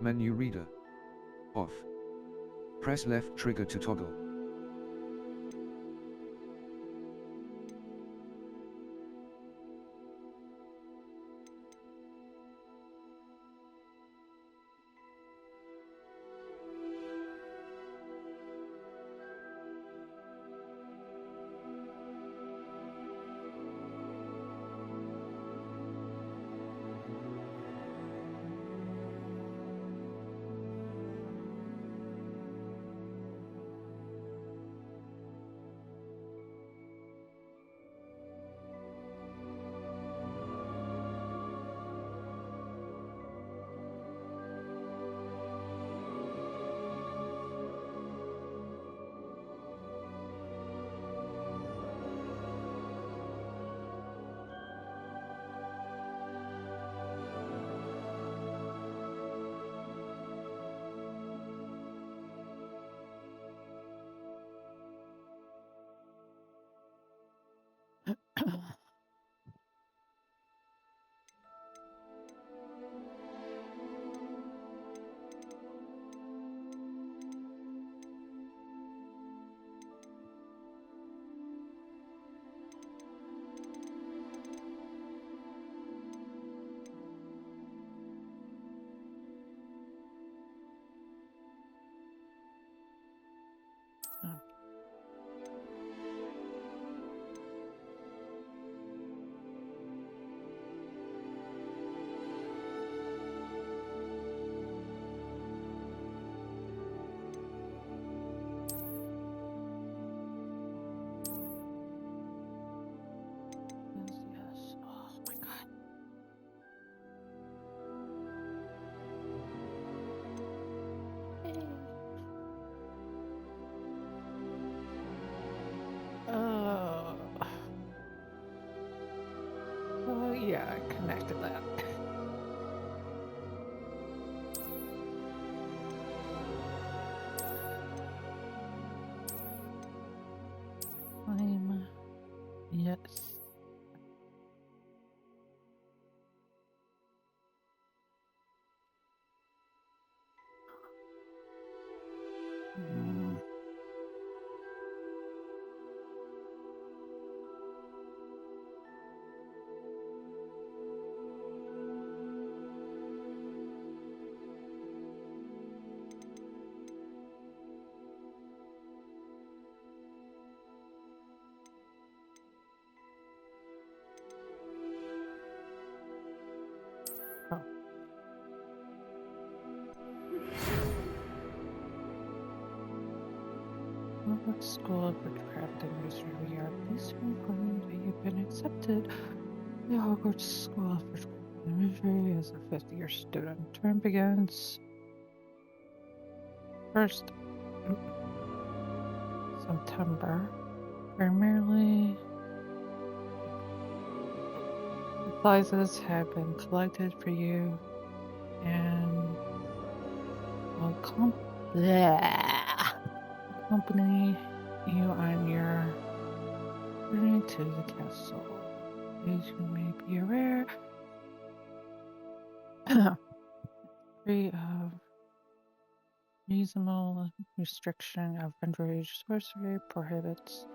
Menu reader. Off. Press left trigger to toggle. Yes. Oh my god. Oh. Oh yeah, I connected that. Yes. Mm. Oh. Hogwarts School of Witchcraft and Wizardry, we are pleased to inform you that you've been accepted to the Hogwarts School of Witchcraft and Wizardry as a fifth-year student. Term begins first September. Primarily, supplies have been collected for you and will accompany you on your journey to the castle. As you may be aware, free of reasonable restriction of underage sorcery prohibits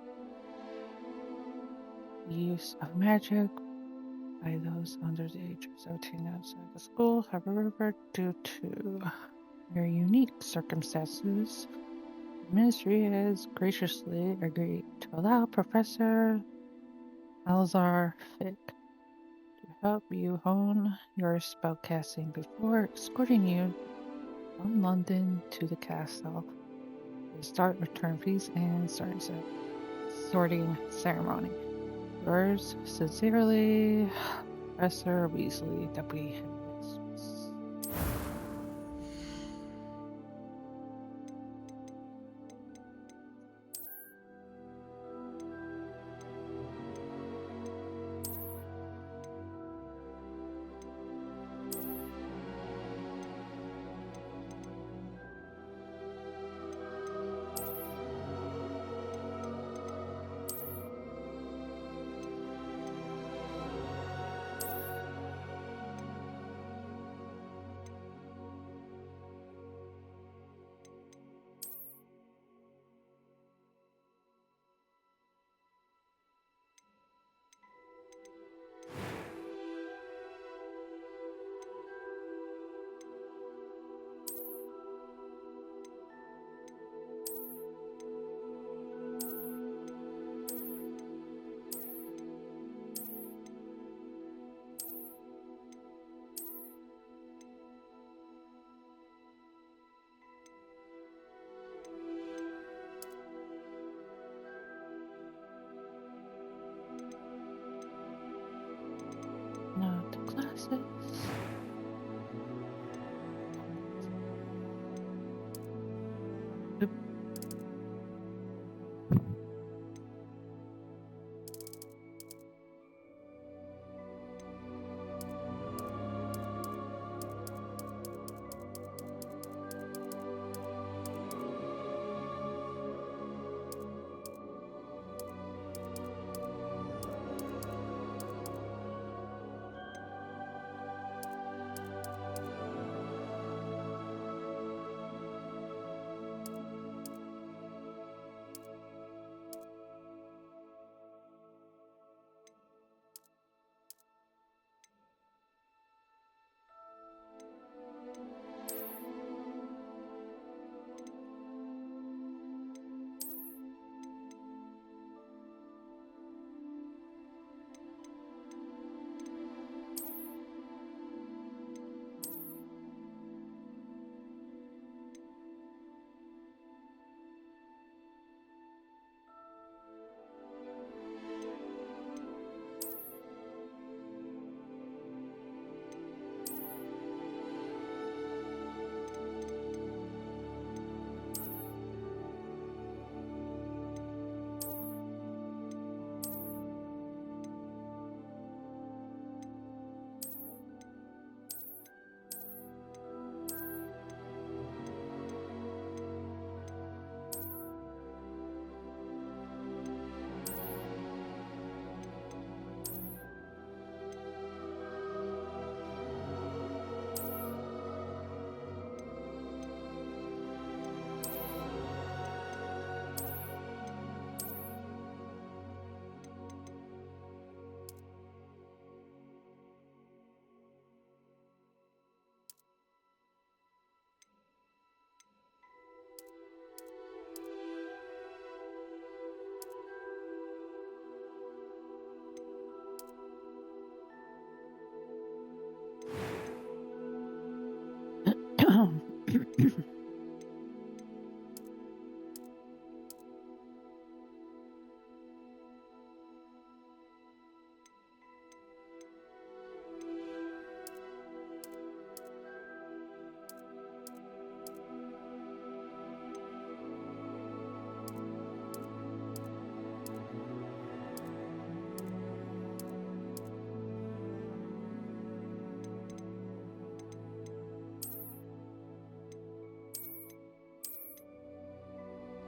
the use of magic by those under the age of 17 outside the school. However, due to your unique circumstances, the Ministry has graciously agreed to allow Professor Alzar Fick to help you hone your spellcasting before escorting you from London to the castle. The start return fees and sorting ceremony. Yours sincerely, Professor Weasley, Deputy Headmistress.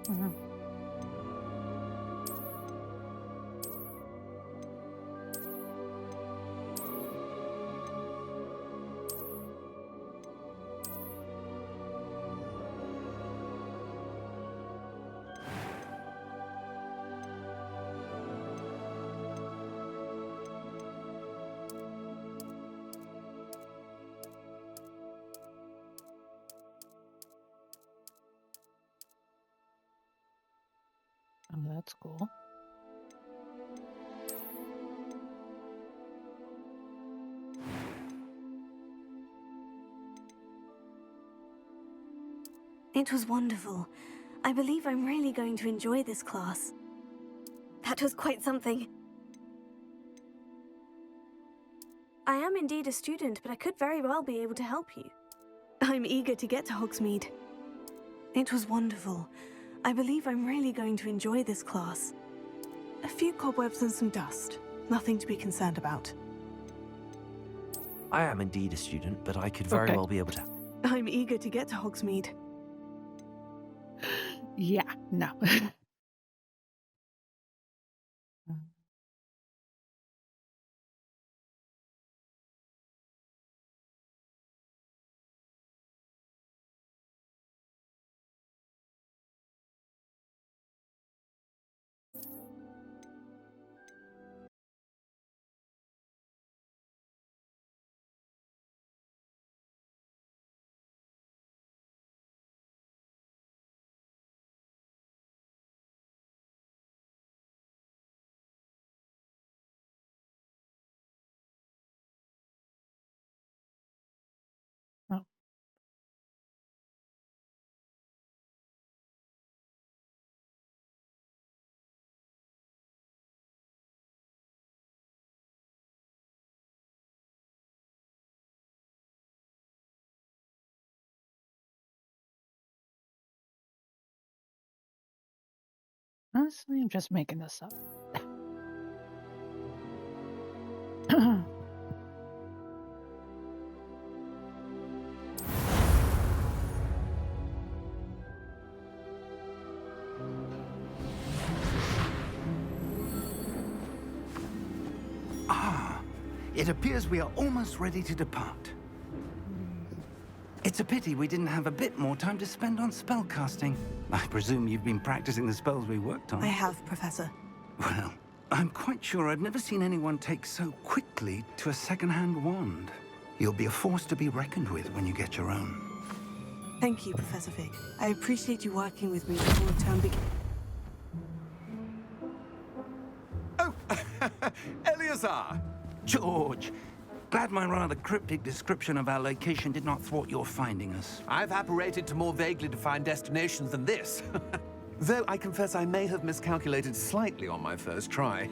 Mhm. Oh, that's cool. It was wonderful. I believe I'm really going to enjoy this class. That was quite something. I am indeed a student, but I could very well be able to help you. I'm eager to get to Hogsmeade. It was wonderful. I believe I'm really going to enjoy this class. A few cobwebs and some dust. Nothing to be concerned about. I am indeed a student, but I could very Okay. well be able to. I'm eager to get to Hogsmeade. Yeah, no. Oh. Honestly, I'm just making this up. It appears we are almost ready to depart. It's a pity we didn't have a bit more time to spend on spellcasting. I presume you've been practicing the spells we worked on. I have, Professor. Well, I'm quite sure I've never seen anyone take so quickly to a second-hand wand. You'll be a force to be reckoned with when you get your own. Thank you, Professor Fig. I appreciate you working with me before the term begins. Oh, Eleazar! George, glad my rather cryptic description of our location did not thwart your finding us. I've apparated to more vaguely defined destinations than this. Though I confess I may have miscalculated slightly on my first try.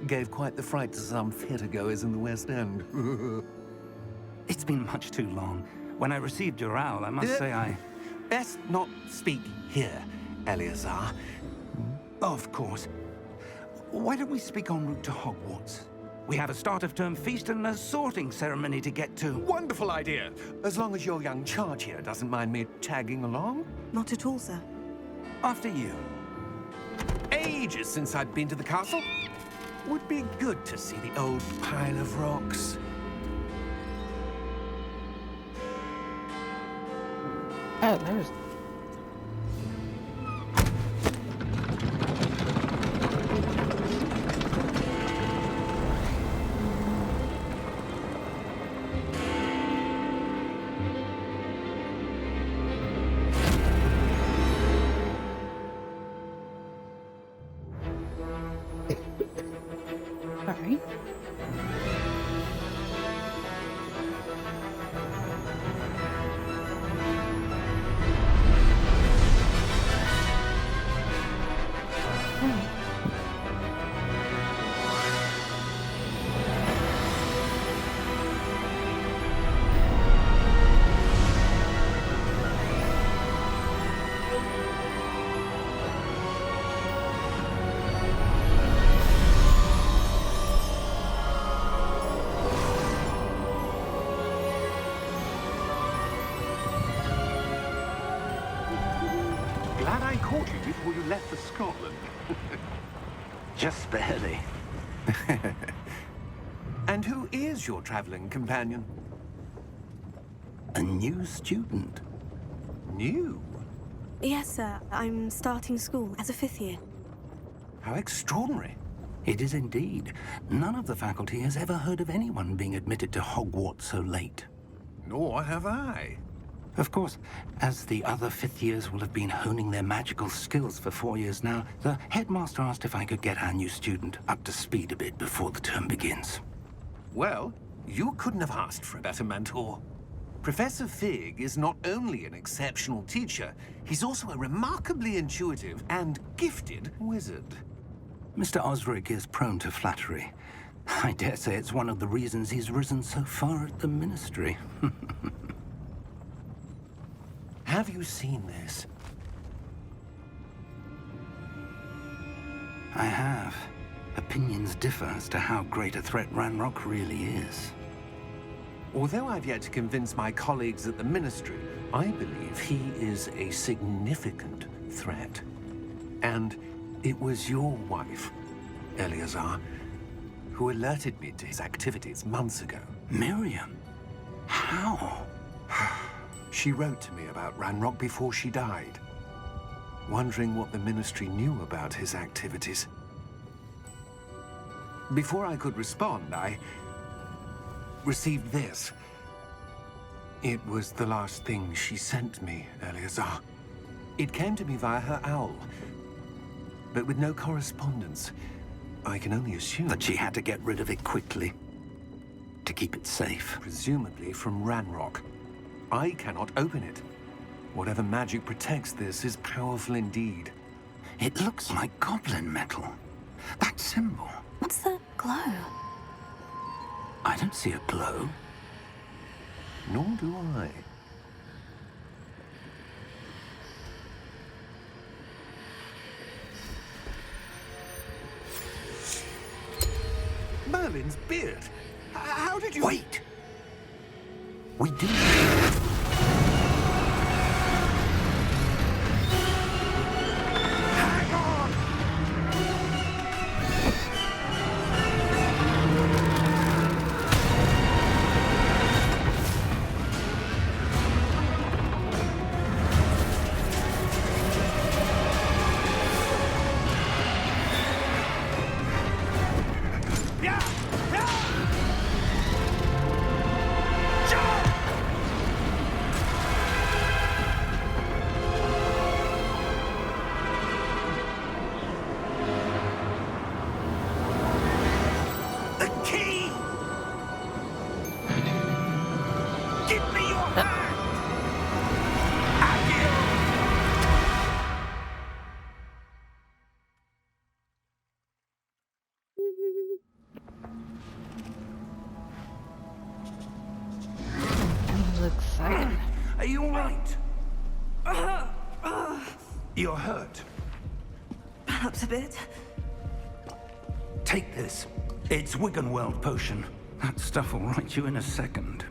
Gave quite the fright to some theatergoers in the West End. It's been much too long. When I received your owl, I must say I... Best not speak here, Eleazar. Of course. Why don't we speak en route to Hogwarts? We have a start-of-term feast and a sorting ceremony to get to. Wonderful idea! As long as your young charge here doesn't mind me tagging along. Not at all, sir. After you. Ages since I'd been to the castle. Would be good to see the old pile of rocks. Oh, there's. Alright. left for Scotland. Just barely. And who is your traveling companion? A new student. New? Yes, sir. I'm starting school as a 5th year. How extraordinary. It is indeed. None of the faculty has ever heard of anyone being admitted to Hogwarts so late. Nor have I. Of course, as the other 5th years will have been honing their magical skills for 4 years now, the headmaster asked if I could get our new student up to speed a bit before the term begins. Well, you couldn't have asked for a better mentor. Professor Fig is not only an exceptional teacher, he's also a remarkably intuitive and gifted wizard. Mr. Osric is prone to flattery. I dare say it's one of the reasons he's risen so far at the Ministry. Have you seen this? I have. Opinions differ as to how great a threat Ranrock really is. Although I've yet to convince my colleagues at the Ministry, I believe he is a significant threat. And it was your wife, Eleazar, who alerted me to his activities months ago. Miriam? How? She wrote to me about Ranrock before she died, wondering what the Ministry knew about his activities. Before I could respond, I received this. It was the last thing she sent me, Eleazar. It came to me via her owl, but with no correspondence. I can only assume That she had to get rid of it quickly, to keep it safe. presumably from Ranrock. I cannot open it. Whatever magic protects this is powerful indeed. It looks like goblin metal. That symbol. What's the glow? I don't see a glow. Nor do I. Merlin's beard. How did you... Wait! We do. Hang on! Yeah! Yeah! Jump! The key! Give me your hand! Sounds exciting. Are you all right? You're hurt. Perhaps a bit. Take this. It's Wiggenweld potion. That stuff will right you in a second.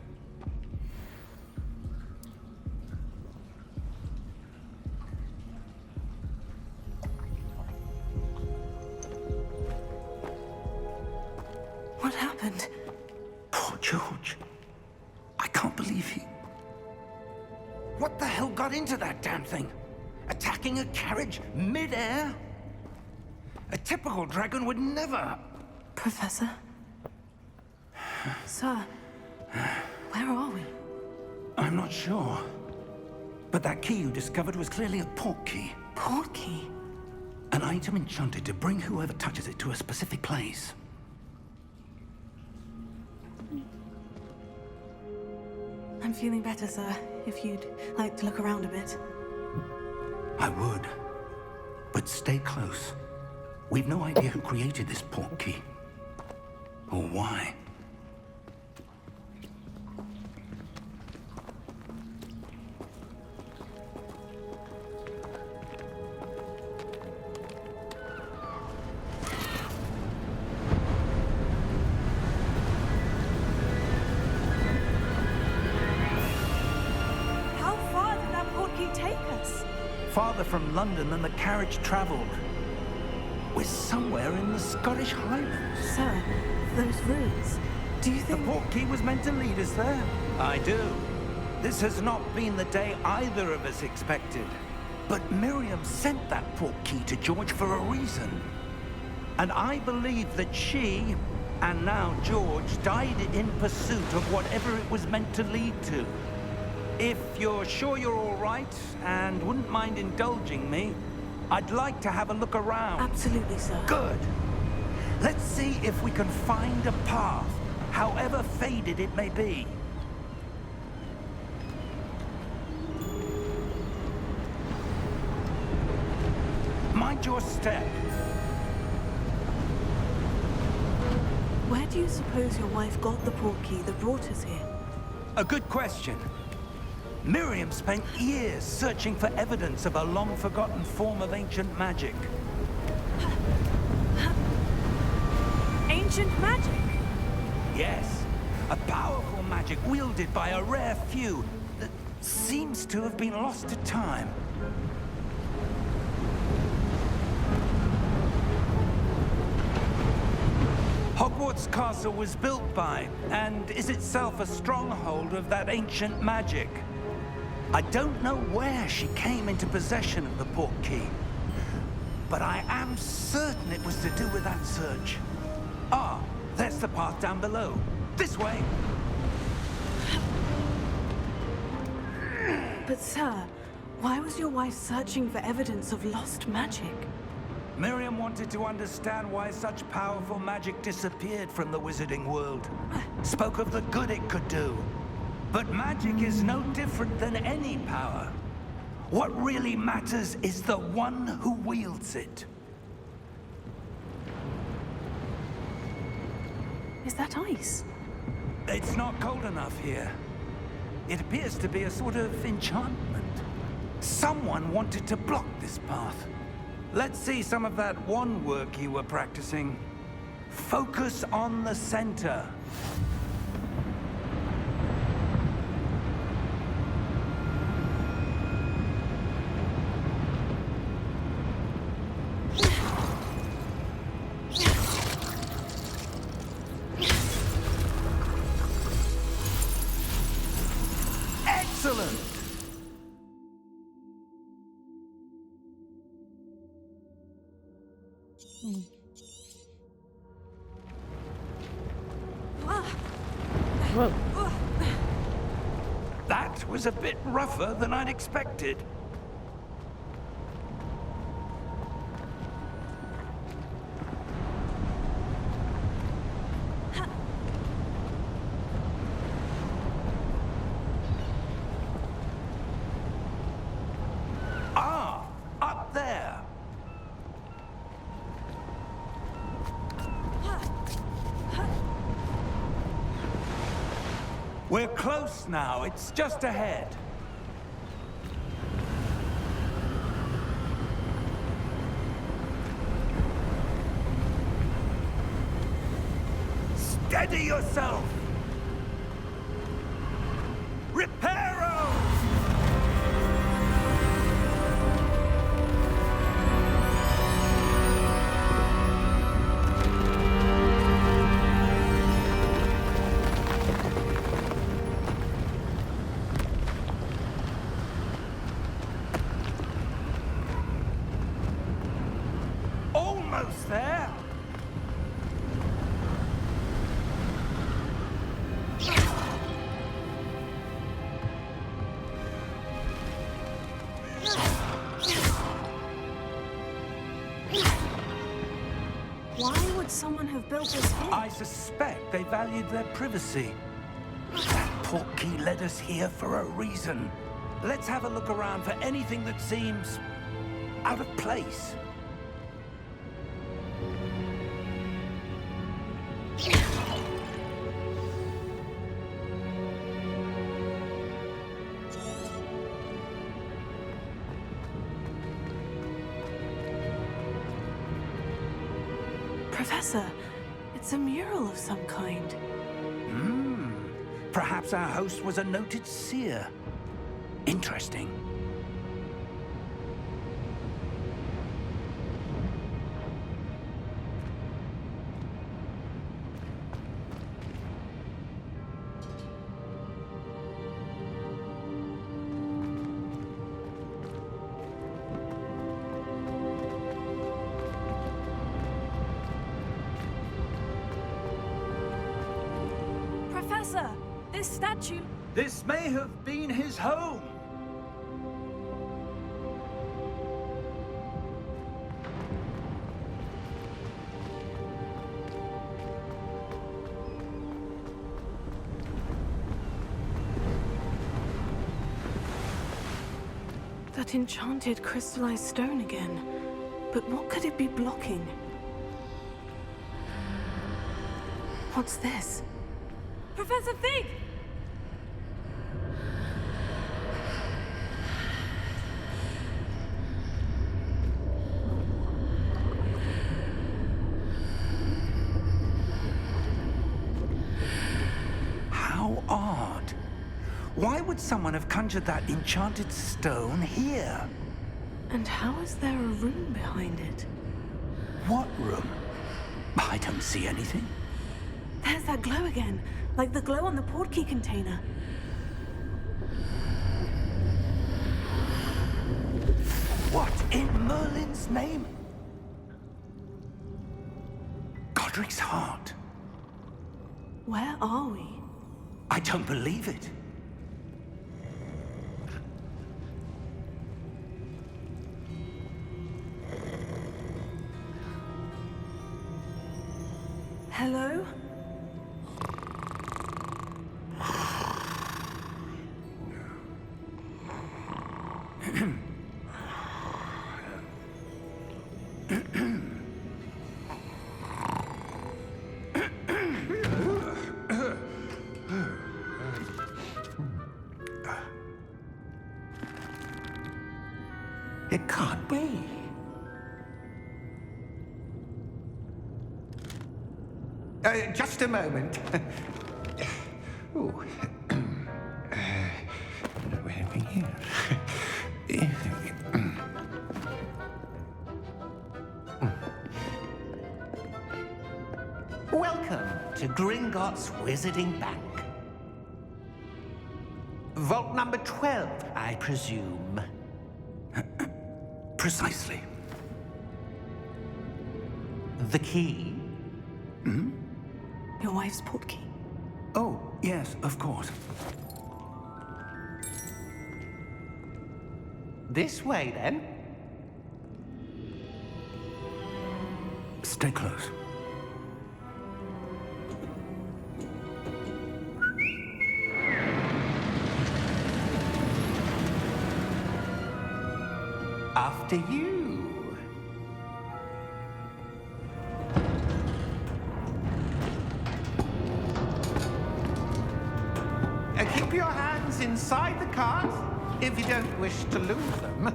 What happened? Poor George. I can't believe he... What the hell got into that damn thing? Attacking a carriage mid-air? A typical dragon would never... Professor? Sir, where are we? I'm not sure. But that key you discovered was clearly a port key. Port key? An item enchanted to bring whoever touches it to a specific place. I'm feeling better, sir. If you'd like to look around a bit. I would. But stay close. We've no idea who created this port key. Or why. How far did that port key take us? farther from London than the carriage travelled. We're somewhere in the Scottish Highlands. Sir, those ruins. Do you The think... portkey was meant to lead us there? I do. This has not been the day either of us expected. But Miriam sent that portkey to George for a reason. And I believe that she, and now George, died in pursuit of whatever it was meant to lead to. If you're sure you're all right, and wouldn't mind indulging me, I'd like to have a look around. Absolutely, sir. Good. Let's see if we can find a path, however faded it may be. Mind your step. Where do you suppose your wife got the portkey that brought us here? A good question. Miriam spent years searching for evidence of a long-forgotten form of ancient magic. Ancient magic? Yes, a powerful magic wielded by a rare few that seems to have been lost to time. Hogwarts Castle was built by, and is itself a stronghold of that ancient magic. I don't know where she came into possession of the portkey, but I am certain it was to do with that search. Ah, there's the path down below. This way! But sir, why was your wife searching for evidence of lost magic? Miriam wanted to understand why such powerful magic disappeared from the wizarding world. Spoke of the good it could do. But magic is no different than any power. What really matters is the one who wields it. Is that ice? It's not cold enough here. It appears to be a sort of enchantment. Someone wanted to block this path. Let's see some of that wand work you were practicing. Focus on the center. Excellent! Whoa. That was a bit rougher than I'd expected. Ah, up there. We're close now. It's just ahead. Steady yourself! Reparo! Almost there. Why would someone have built this here? I suspect they valued their privacy. That portkey led us here for a reason. Let's have a look around for anything that seems out of place. Professor, it's a mural of some kind. Perhaps our host was a noted seer. Interesting. Professor! This statue... This may have been his home. That enchanted crystallized stone again. But what could it be blocking? What's this? Professor Fig! How odd. Why would someone have conjured that enchanted stone here? And how is there a room behind it? What room? I don't see anything. There's that glow again, like the glow on the portkey container. What in Merlin's name? Godric's heart. Where are we? I don't believe it. Hello? It can't be. Just a moment. Ooh. Where are we here? Welcome to Gringotts Wizarding Bank. Vault number 12, I presume. Precisely. The key? Your wife's portkey. Oh, yes, of course. This way, then. Stay close. After you. Keep your hands inside the cart if you don't wish to lose them.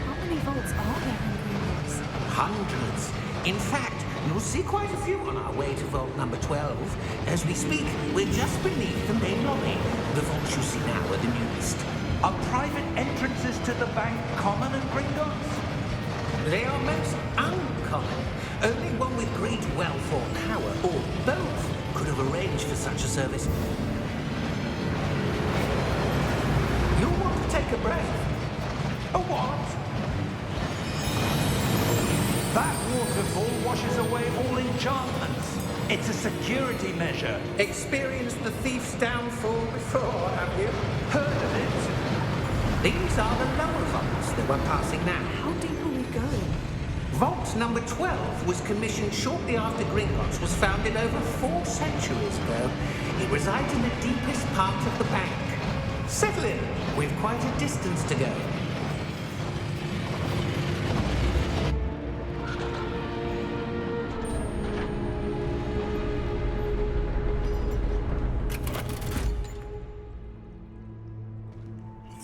How many vaults are there in Gringotts? Hundreds. In fact, you'll see quite a few on our way to vault number 12. As we speak, we're just beneath the main lobby. The vaults you see now are the newest. Are private entrances to the bank common at Gringotts? They are most uncommon. Only one with great wealth or power, or both, could have arranged for such a service. You'll want to take a breath. A what? That waterfall washes away all enchantments. It's a security measure. Experienced the thief's downfall before, have you? Heard of it? These are the lower vaults that we're passing now. How deep are we going? Vault number 12 was commissioned shortly after Gringotts was founded over 4 centuries ago. It resides in the deepest part of the bank. Settle in. We've quite a distance to go.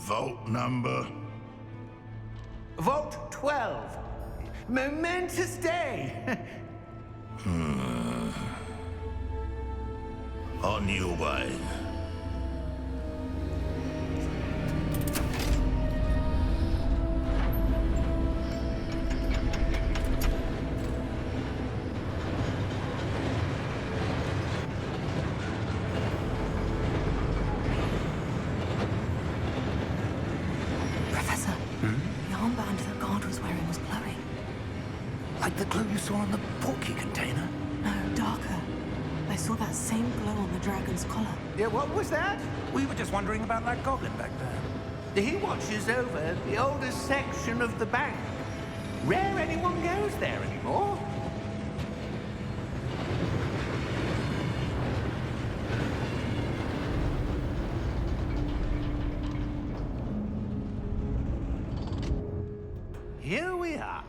Vault number? Vault 12. Momentous day. On your way. Like the glow you saw on the portkey container? No, darker. I saw that same glow on the dragon's collar. Yeah, what was that? We were just wondering about that goblin back there. He watches over the oldest section of the bank. Rare anyone goes there anymore. Here we are.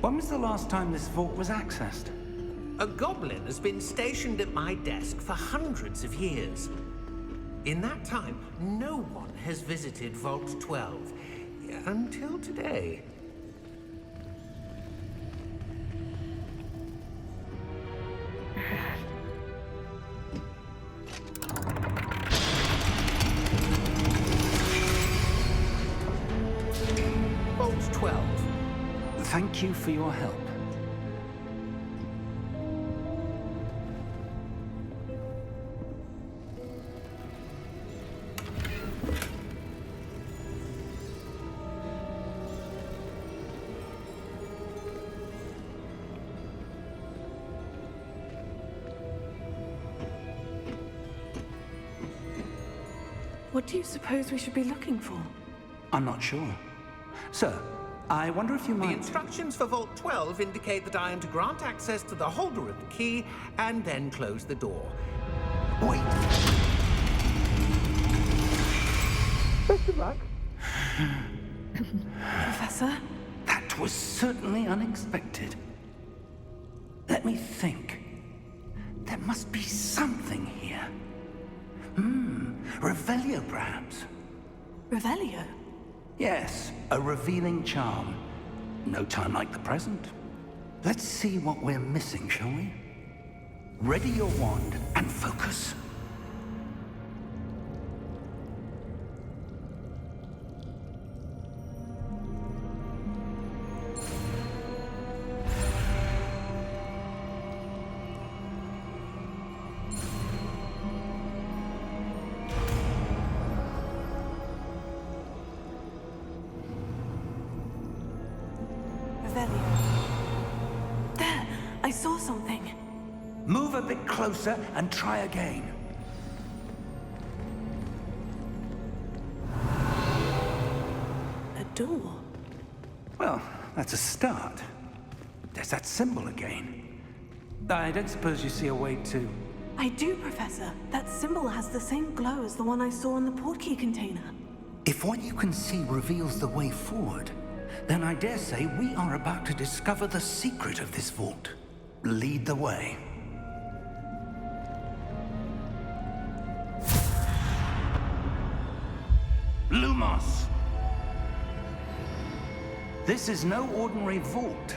When was the last time this vault was accessed? A goblin has been stationed at my desk for hundreds of years. In that time, no one has visited Vault 12. Until today. Vault 12. Thank you for your help. What do you suppose we should be looking for? I'm not sure. Sir, I wonder if you The might... instructions for Vault 12 indicate that I am to grant access to the holder of the key and then close the door. Wait! Best of luck. Professor? That was certainly unexpected. Let me think. There must be something here. Revelio, perhaps. Revelio? Yes, a revealing charm. No time like the present. Let's see what we're missing, shall we? Ready your wand and focus. There! I saw something. Move a bit closer and try again. A door. Well, that's a start. There's that symbol again. I don't suppose you see a way to... I do, Professor. That symbol has the same glow as the one I saw in the portkey container. If what you can see reveals the way forward, then I dare say we are about to discover the secret of this vault. Lead the way. Lumos! This is no ordinary vault.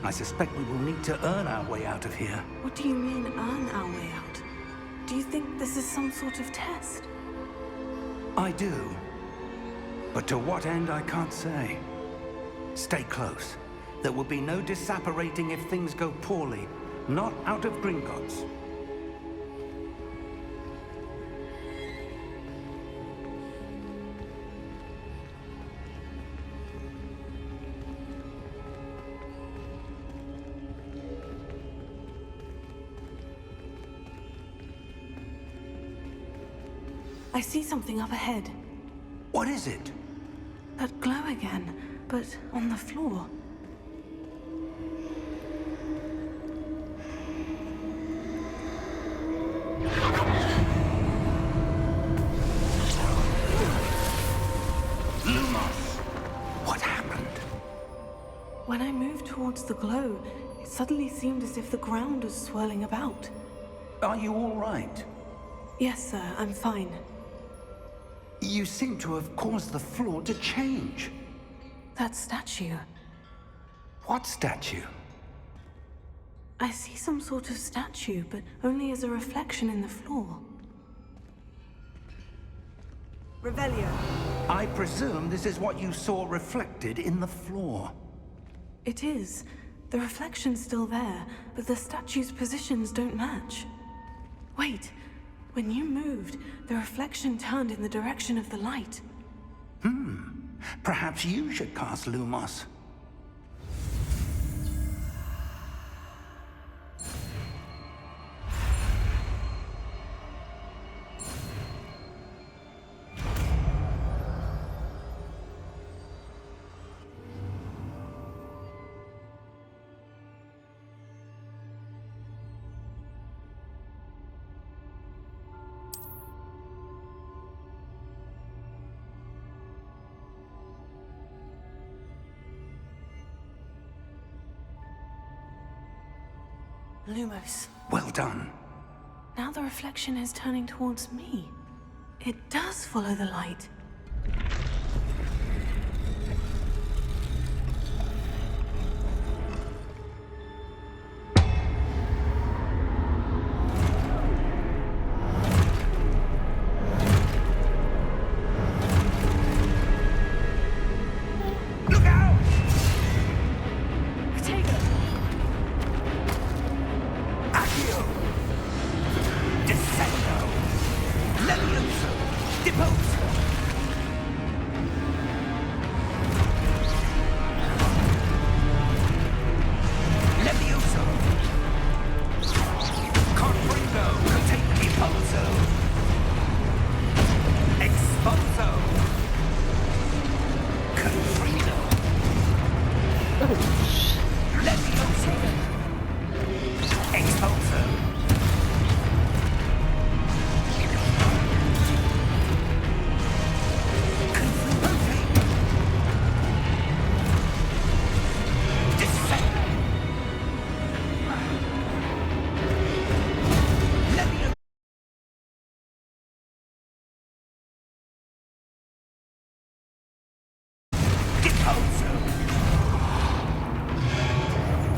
I suspect we will need to earn our way out of here. What do you mean, earn our way out? Do you think this is some sort of test? I do. But to what end, I can't say. Stay close. There will be no disapparating if things go poorly. Not out of Gringotts. I see something up ahead. What is it? That glow again, but on the floor. Lumos! What happened? When I moved towards the glow, it suddenly seemed as if the ground was swirling about. Are you all right? Yes, sir, I'm fine. You seem to have caused the floor to change. That statue. What statue? I see some sort of statue, but only as a reflection in the floor. Revelio. I presume this is what you saw reflected in the floor. It is. The reflection's still there, but the statue's positions don't match. Wait, When you moved, the reflection turned in the direction of the light. Perhaps you should cast Lumos. Lumos. Well done. Now the reflection is turning towards me. It does follow the light. Look out! Protego! Accio! Descendo! Levioso! Deposo! Levioso! Confringo! Contate Deposo! Exposo! Confringo! Levioso! Exposo!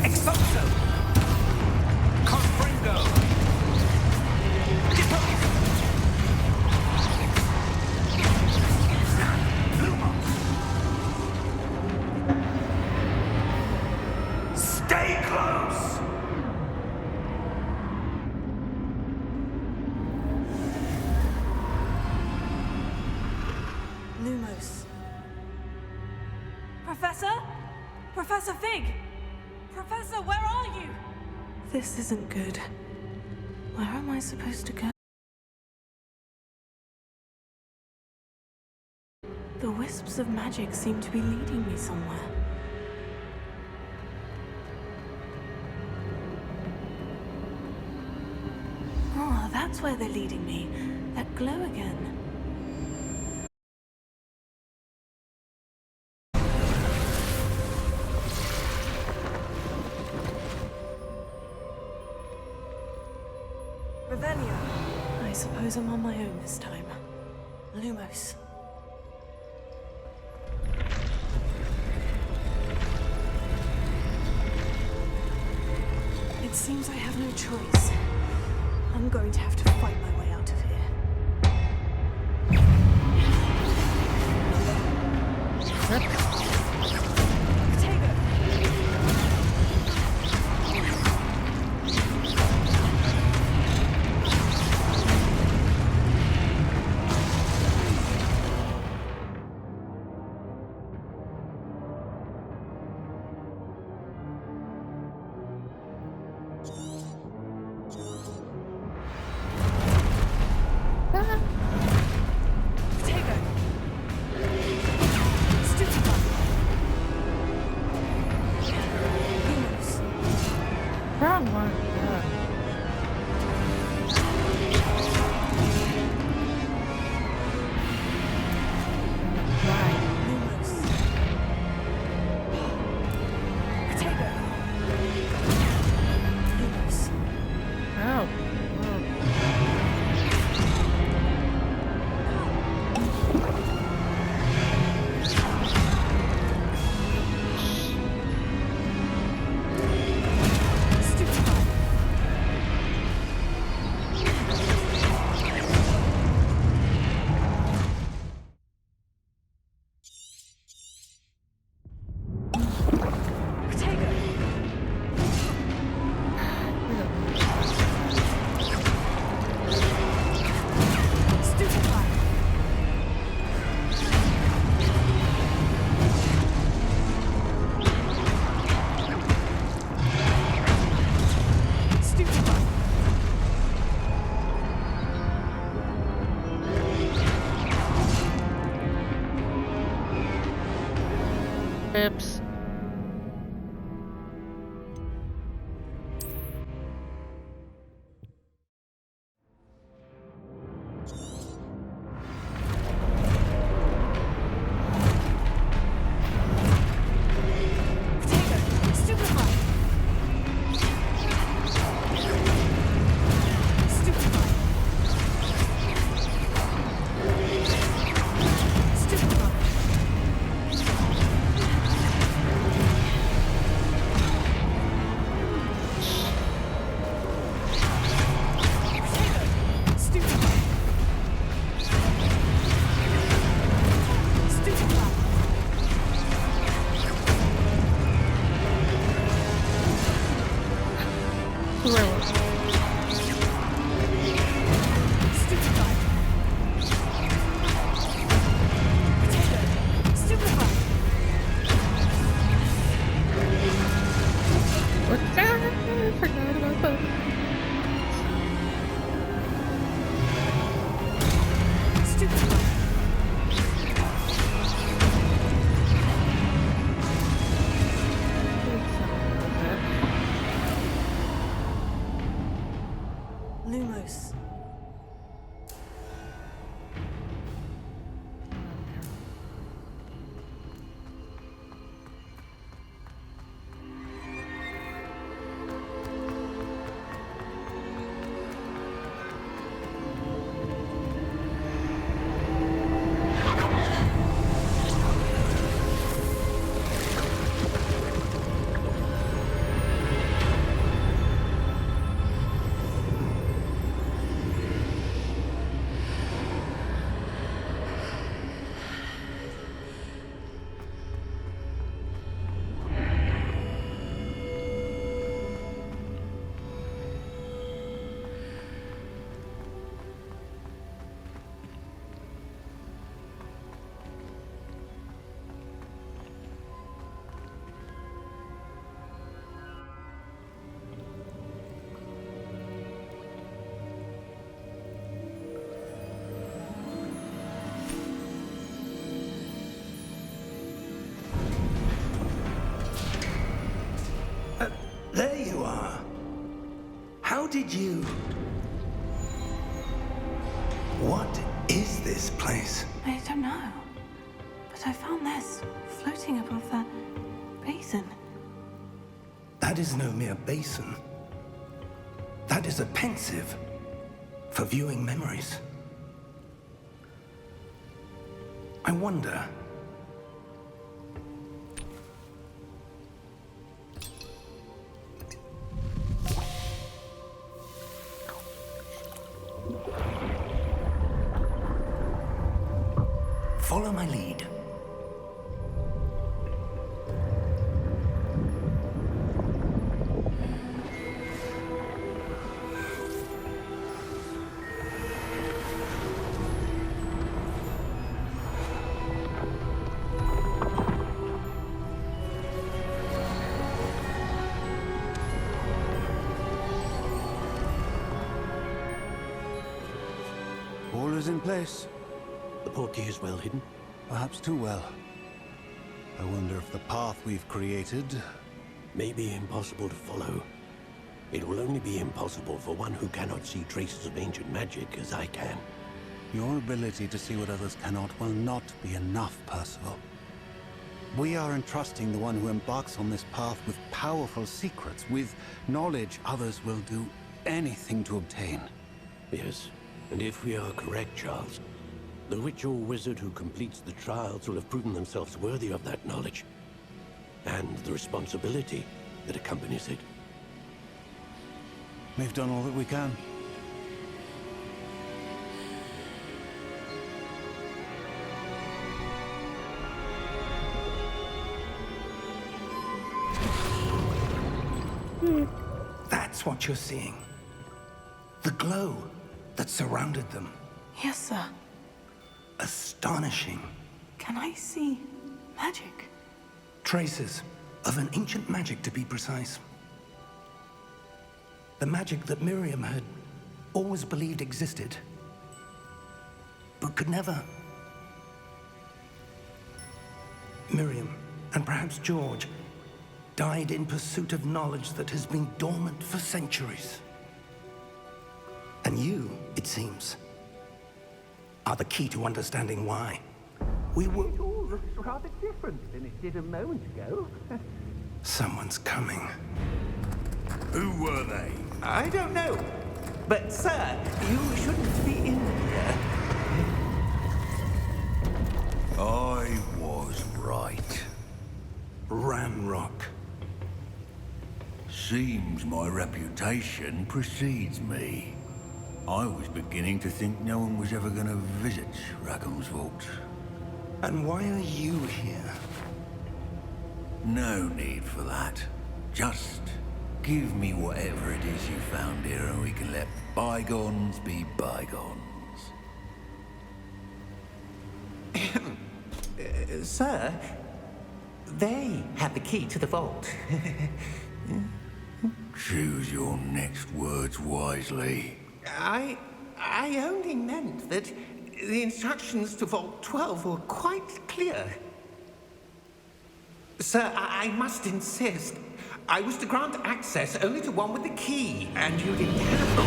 Expulso! Confringo! Deposo! Lumos! Stay close! Lumos. Professor? Professor Fig! Professor, where are you? This isn't good. Where am I supposed to go? The wisps of magic seem to be leading me somewhere. Oh, that's where they're leading me. That glow again. Revelio. I suppose I'm on my own this time. Lumos. It seems I have no choice. I'm going to have to fight my way out of here. Wrong one. Oh. Where was it? Stupefy. Potato. Stupefy. What the? I forgot about that. Stupefy. Lumos. There you are. How did you... What is this place? I don't know. But I found this floating above that basin. That is no mere basin. That is a pensive for viewing memories. I wonder... Follow my lead. All is in place. The portkey is well hidden. Perhaps too well. I wonder if the path we've created... May be impossible to follow. It will only be impossible for one who cannot see traces of ancient magic as I can. Your ability to see what others cannot will not be enough, Percival. We are entrusting the one who embarks on this path with powerful secrets, with knowledge others will do anything to obtain. Yes, and if we are correct, Charles, the witch or wizard who completes the trials will have proven themselves worthy of that knowledge, and the responsibility that accompanies it. We've done all that we can. That's what you're seeing. The glow that surrounded them. Yes, sir. Astonishing. Can I see magic? Traces of an ancient magic, to be precise. The magic that Miriam had always believed existed, but could never. Miriam, and perhaps George, died in pursuit of knowledge that has been dormant for centuries. And you, it seems, are the key to understanding why. We were... It all looks rather different than it did a moment ago. Someone's coming. Who were they? I don't know. But, sir, you shouldn't be in here. I was right. Ramrock. Seems my reputation precedes me. I was beginning to think no one was ever going to visit Rackham's vault. And why are you here? No need for that. Just Give me whatever it is you found here and we can let bygones be bygones. Sir, they have the key to the vault. Choose your next words wisely. I only meant that the instructions to Vault 12 were quite clear. Sir, I must insist. I was to grant access only to one with the key, and you didn't have them.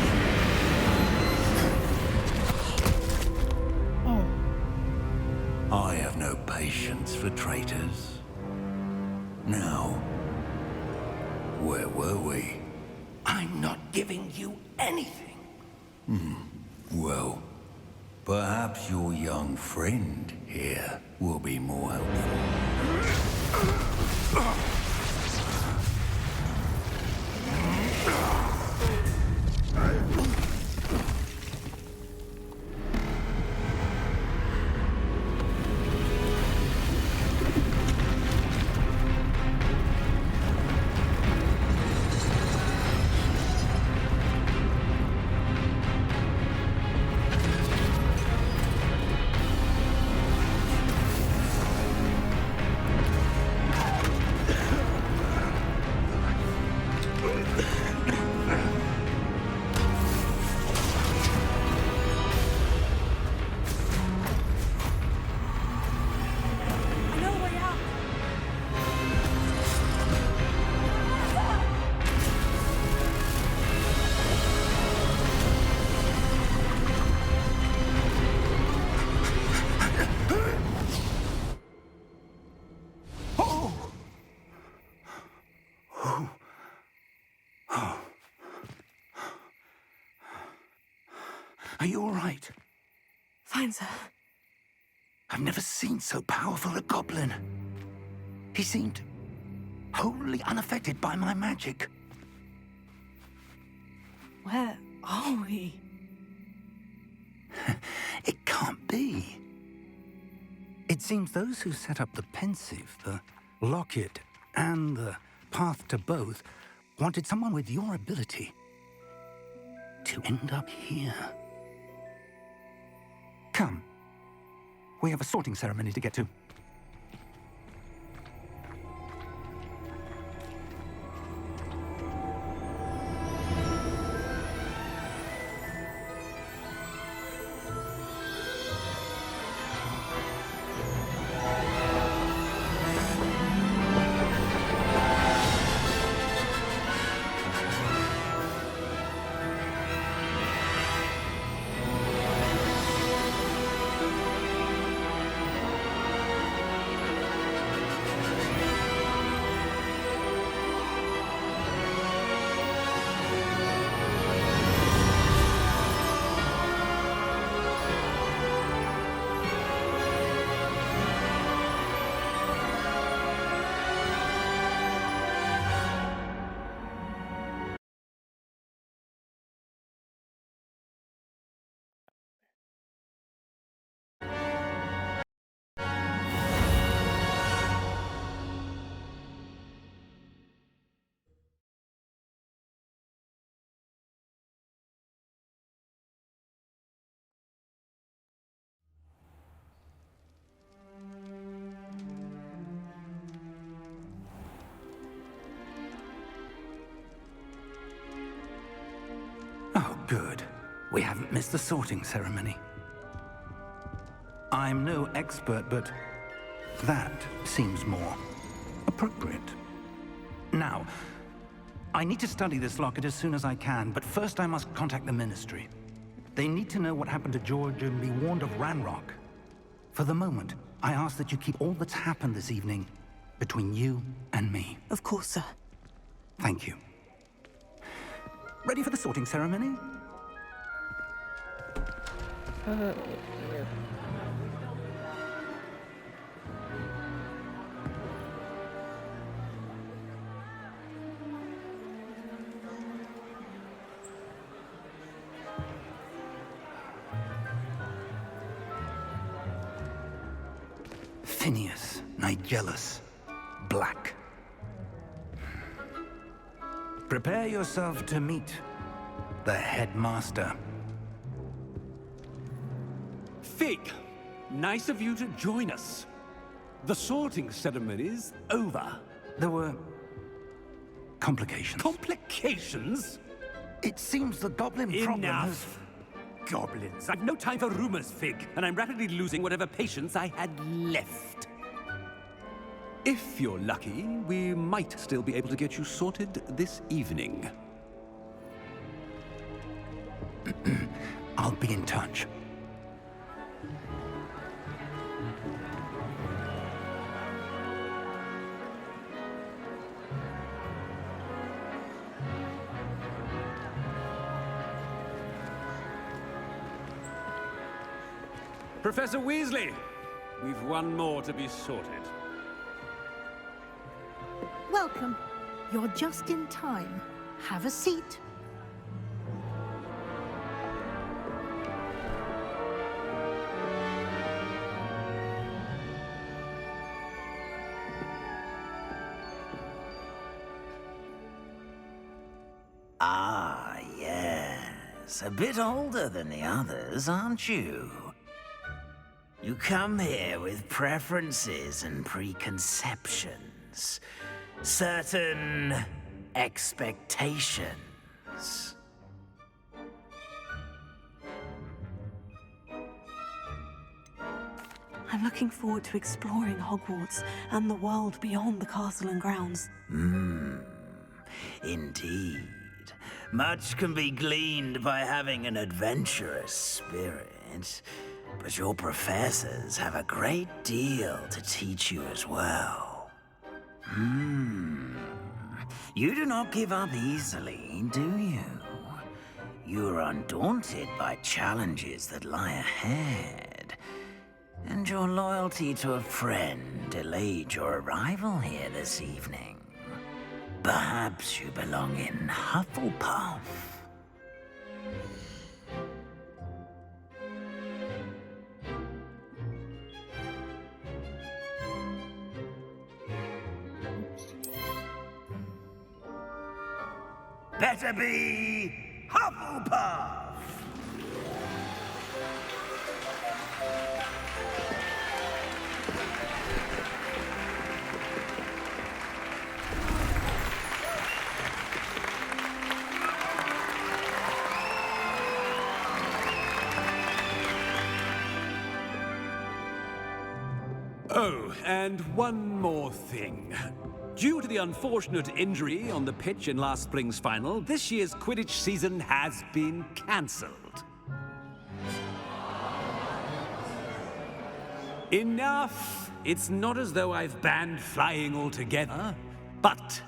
I have no patience for traitors. Now, where were we? I'm not giving you anything. Well, perhaps your young friend here will be more helpful. Are you all right? Fine, sir. I've never seen so powerful a goblin. He seemed wholly unaffected by my magic. Where are we? It can't be. It seems those who set up the pensive, the locket, and the path to both wanted someone with your ability to end up here. Come. We have a sorting ceremony to get to. Oh, good. We haven't missed the sorting ceremony. I'm no expert, but that seems more appropriate. Now, I need to study this locket as soon as I can, but first I must contact the Ministry. They need to know what happened to George and be warned of Ranrock. For the moment, I ask that you keep all that's happened this evening between you and me. Of course, sir. Thank you. Ready for the sorting ceremony? Phineas, Nigellus, Black. Prepare yourself to meet the headmaster. Fig, nice of you to join us. The sorting ceremony's over. There were complications. Complications? It seems the goblin problem has... Enough! Goblins. I've no time for rumors, Fig, and I'm rapidly losing whatever patience I had left. If you're lucky, we might still be able to get you sorted this evening. I'll be in touch. Professor Weasley, we've one more to be sorted. Welcome. You're just in time. Have a seat. Ah, yes. A bit older than the others, aren't you? You come here with preferences and preconceptions. Certain expectations. I'm looking forward to exploring Hogwarts and the world beyond the castle and grounds. Indeed. Much can be gleaned by having an adventurous spirit, but your professors have a great deal to teach you as well. You do not give up easily, do you? You are undaunted by challenges that lie ahead, and your loyalty to a friend delayed your arrival here this evening. Perhaps you belong in Hufflepuff. Better be Hufflepuff! Oh, and one more thing. Due to the unfortunate injury on the pitch in last spring's final, this year's Quidditch season has been cancelled. Enough! It's not as though I've banned flying altogether, but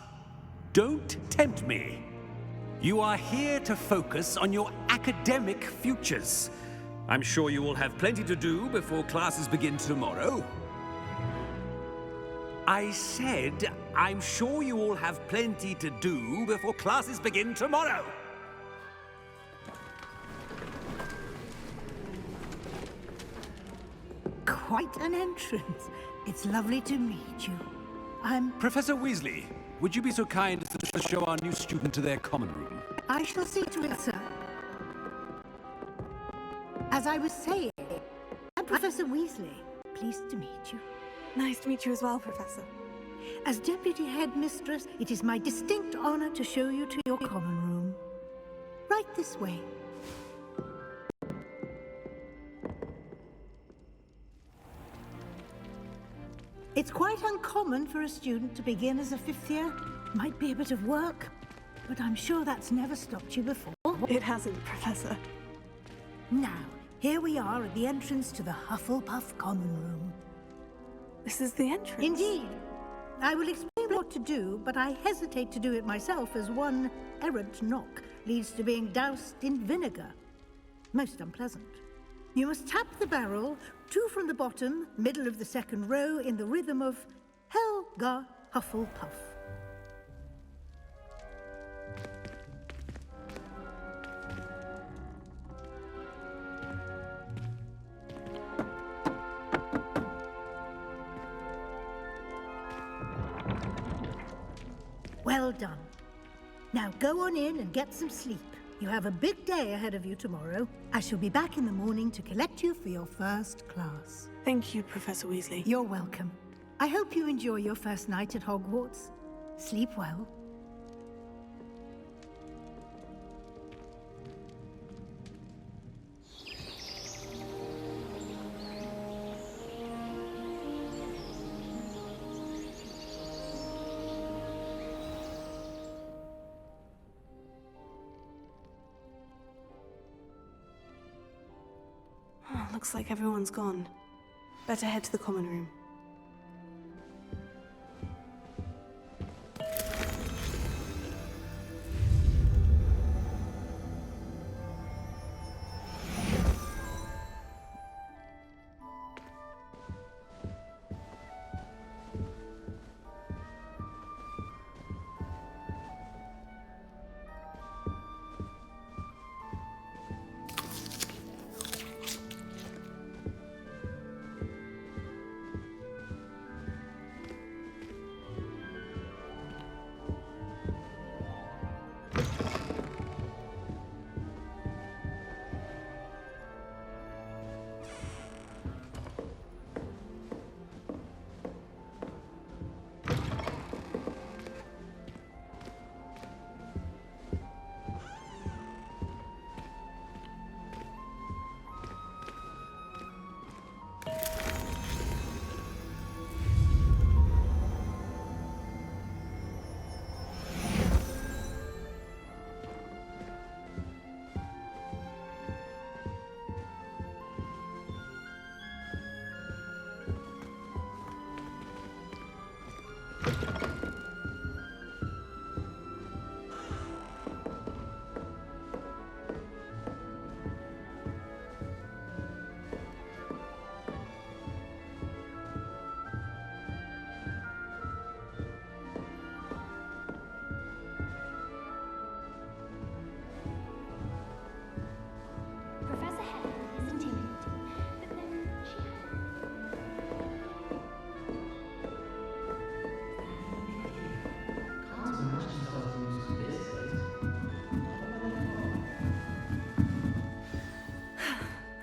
don't tempt me. You are here to focus on your academic futures. I'm sure you will have plenty to do before classes begin tomorrow. I said, I'm sure you all have plenty to do before classes begin tomorrow. Quite an entrance. It's lovely to meet you. I'm... Professor Weasley, would you be so kind as to show our new student to their common room? I shall see to it, sir. As I was saying, I'm Professor Weasley. Pleased to meet you. Nice to meet you as well, Professor. As Deputy Headmistress, it is my distinct honor to show you to your common room. Right this way. It's quite uncommon for a student to begin as a fifth year. Might be a bit of work, but I'm sure that's never stopped you before. It hasn't, Professor. Now, here we are at the entrance to the Hufflepuff common room. This is the entrance? Indeed. I will explain what to do, but I hesitate to do it myself as one errant knock leads to being doused in vinegar. Most unpleasant. You must tap the barrel, 2 from the bottom, middle of the second row, in the rhythm of Helga Hufflepuff. Well done. Now go on in and get some sleep. You have a big day ahead of you tomorrow. I shall be back in the morning to collect you for your first class. Thank you, Professor Weasley. You're welcome. I hope you enjoy your first night at Hogwarts. Sleep well. Looks like everyone's gone. Better head to the common room.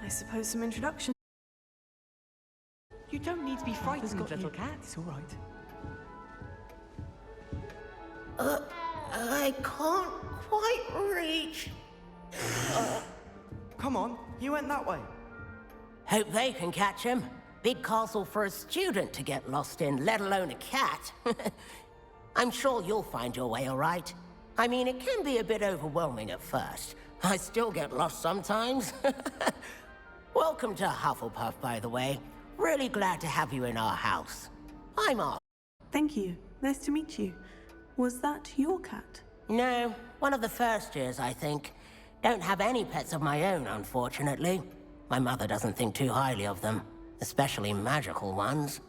I suppose some introduction. You don't need to be frightened, little cat. It's all right. I can't quite reach. Come on, you went that way. Hope they can catch him. Big castle for a student to get lost in, let alone a cat. I'm sure you'll find your way all right. I mean, it can be a bit overwhelming at first. I still get lost sometimes. Welcome to Hufflepuff, by the way. Really glad to have you in our house. I'm Arthur. Thank you. Nice to meet you. Was that your cat? No, one of the first years, I think. Don't have any pets of my own, unfortunately. My mother doesn't think too highly of them, especially magical ones.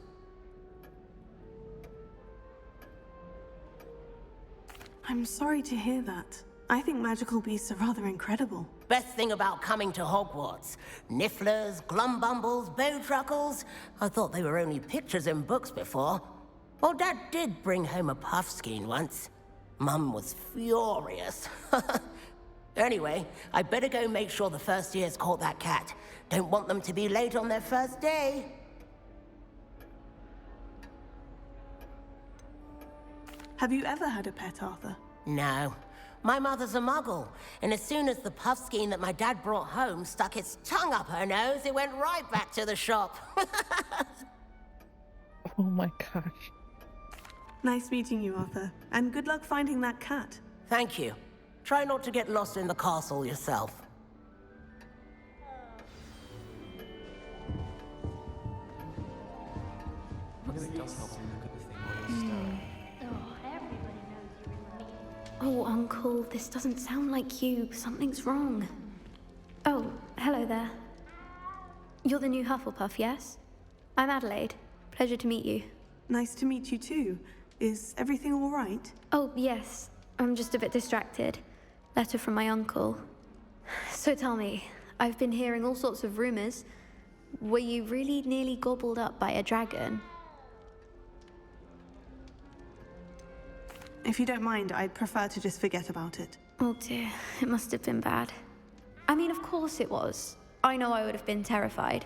I'm sorry to hear that. I think magical beasts are rather incredible. Best thing about coming to Hogwarts. Nifflers, glumbumbles, bowtruckles. I thought they were only pictures in books before. Well, Dad did bring home a puffskein once. Mum was furious. Anyway, I better go make sure the first years caught that cat. Don't want them to be late on their first day. Have you ever had a pet, Arthur? No. My mother's a muggle, and as soon as the puffskein that my dad brought home stuck its tongue up her nose, it went right back to the shop. Oh my gosh. Nice meeting you, Arthur. And good luck finding that cat. Thank you. Try not to get lost in the castle yourself. Oh, Uncle, this doesn't sound like you. Something's wrong. Oh, hello there. You're the new Hufflepuff, yes? I'm Adelaide. Pleasure to meet you. Nice to meet you too. Is everything all right? Oh, yes. I'm just a bit distracted. Letter from my uncle. So tell me, I've been hearing all sorts of rumors. Were you really nearly gobbled up by a dragon? If you don't mind, I'd prefer to just forget about it. Oh dear, it must have been bad. I mean, of course it was. I know I would have been terrified.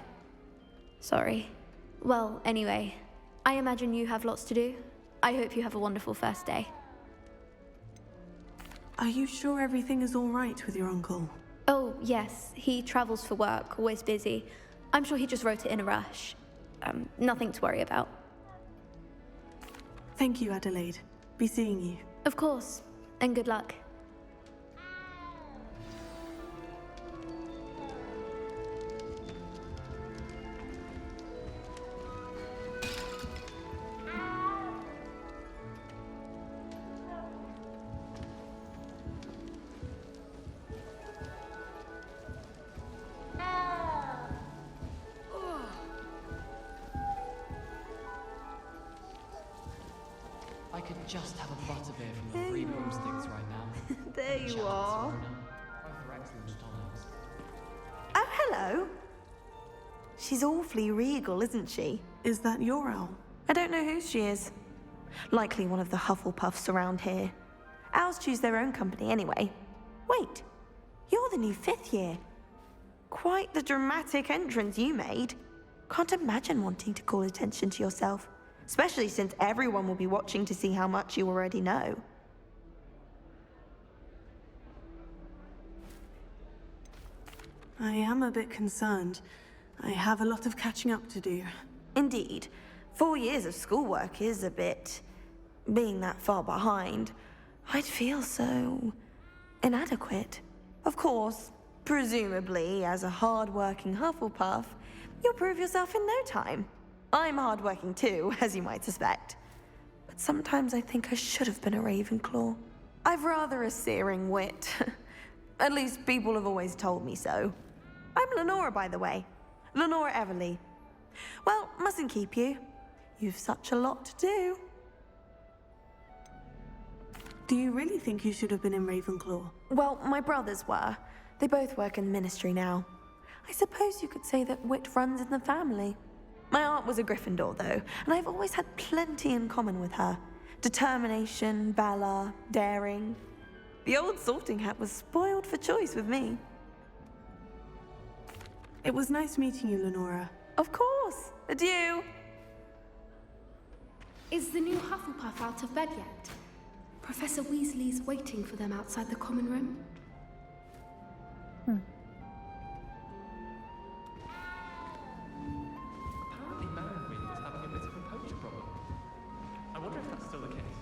Sorry. Well, anyway, I imagine you have lots to do. I hope you have a wonderful first day. Are you sure everything is all right with your uncle? Oh, yes. He travels for work, always busy. I'm sure he just wrote it in a rush. Nothing to worry about. Thank you, Adelaide. Be seeing you. Of course. And good luck. I could just have a butterbeer from the free broomsticks right now. There you are. Both are excellent times. Oh, hello. She's awfully regal, isn't she? Is that your owl? I don't know who she is. Likely one of the Hufflepuffs around here. Owls choose their own company anyway. Wait, you're the new 5th year. Quite the dramatic entrance you made. Can't imagine wanting to call attention to yourself, especially since everyone will be watching to see how much you already know. I am a bit concerned. I have a lot of catching up to do. Indeed. 4 years of schoolwork is a bit... being that far behind. I'd feel so... inadequate. Of course, presumably, as a hard-working Hufflepuff, you'll prove yourself in no time. I'm hard-working too, as you might suspect. But sometimes I think I should have been a Ravenclaw. I've rather a searing wit. At least people have always told me so. I'm Lenora, by the way. Lenora Everly. Well, mustn't keep you. You've such a lot to do. Do you really think you should have been in Ravenclaw? Well, my brothers were. They both work in the Ministry now. I suppose you could say that wit runs in the family. My aunt was a Gryffindor, though, and I've always had plenty in common with her. Determination, valor, daring. The old sorting hat was spoiled for choice with me. It was nice meeting you, Lenora. Of course. Adieu. Is the new Hufflepuff out of bed yet? Professor Weasley's waiting for them outside the common room. Apparently Merrinwind is having a bit of a poacher problem. I wonder if that's still the case.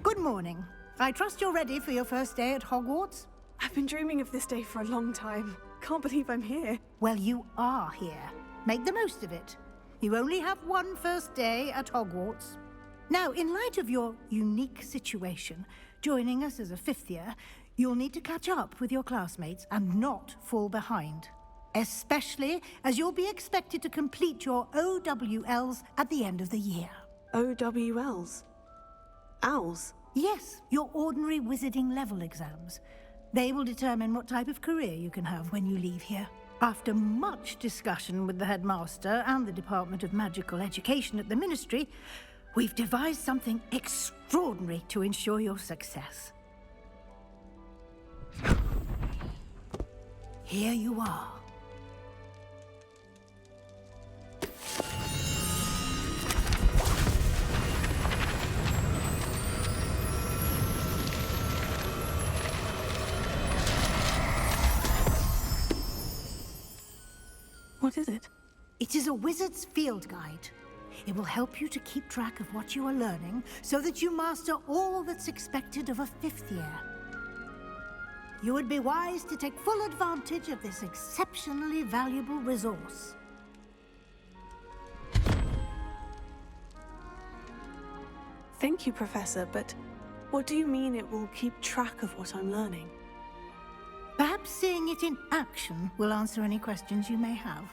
Good morning. I trust you're ready for your first day at Hogwarts? I've been dreaming of this day for a long time. Can't believe I'm here. Well, you are here. Make the most of it. You only have one first day at Hogwarts. Now, in light of your unique situation, joining us as a 5th year, you'll need to catch up with your classmates and not fall behind. Especially as you'll be expected to complete your OWLs at the end of the year. OWLs? Owls? Yes, your ordinary wizarding level exams. They will determine what type of career you can have when you leave here. After much discussion with the headmaster and the Department of Magical Education at the Ministry, we've devised something extraordinary to ensure your success. Here you are. What is it? It is a wizard's field guide. It will help you to keep track of what you are learning so that you master all that's expected of a 5th year. You would be wise to take full advantage of this exceptionally valuable resource. Thank you, Professor, but what do you mean it will keep track of what I'm learning? Perhaps seeing it in action will answer any questions you may have.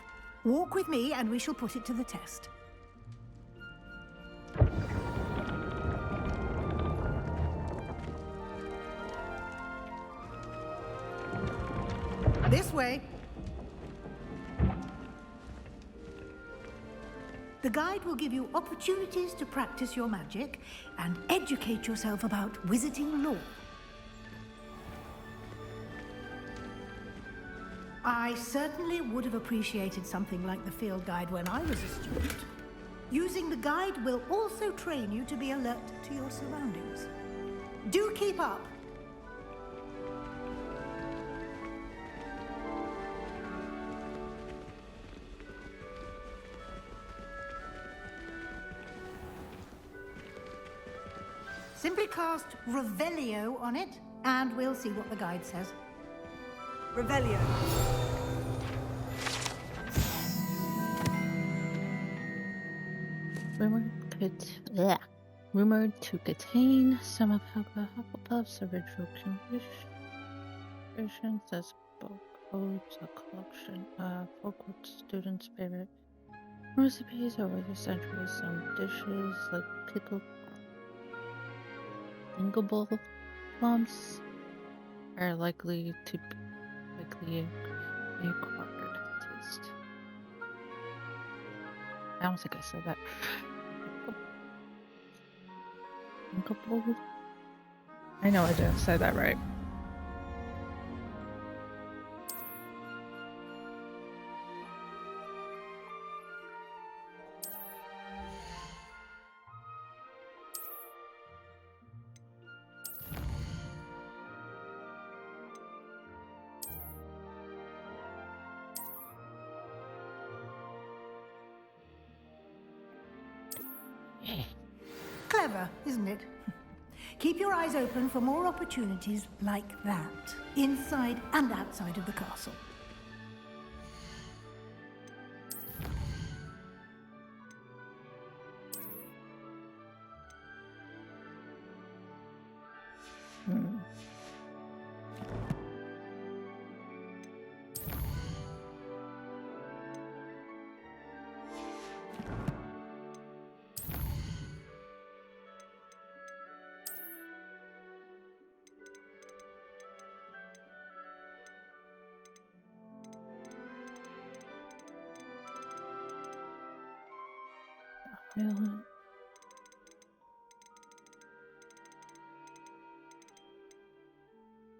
Walk with me and we shall put it to the test. This way. The guide will give you opportunities to practice your magic and educate yourself about wizarding lore. I certainly would have appreciated something like the field guide when I was a student. Using the guide will also train you to be alert to your surroundings. Do keep up! Simply cast Revelio on it, and we'll see what the guide says. Revelio. Rumored to contain some of Hufflepuff's original conditions as book codes, a collection of Hogwarts students' favorite recipes over the centuries. Some dishes like pickled thinkable plums are likely be acquired taste. I don't think I said that. Thinkable? I know I didn't say that right. Clever, isn't it? Keep your eyes open for more opportunities like that, inside and outside of the castle.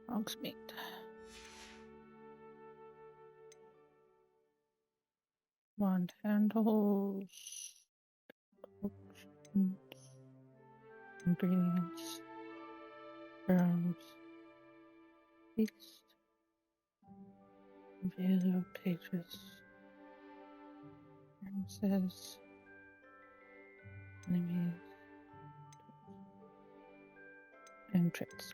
Hogsmeade. Wand handles, potions, ingredients, herbs, feast, yellow pages, says enemies, and tricks.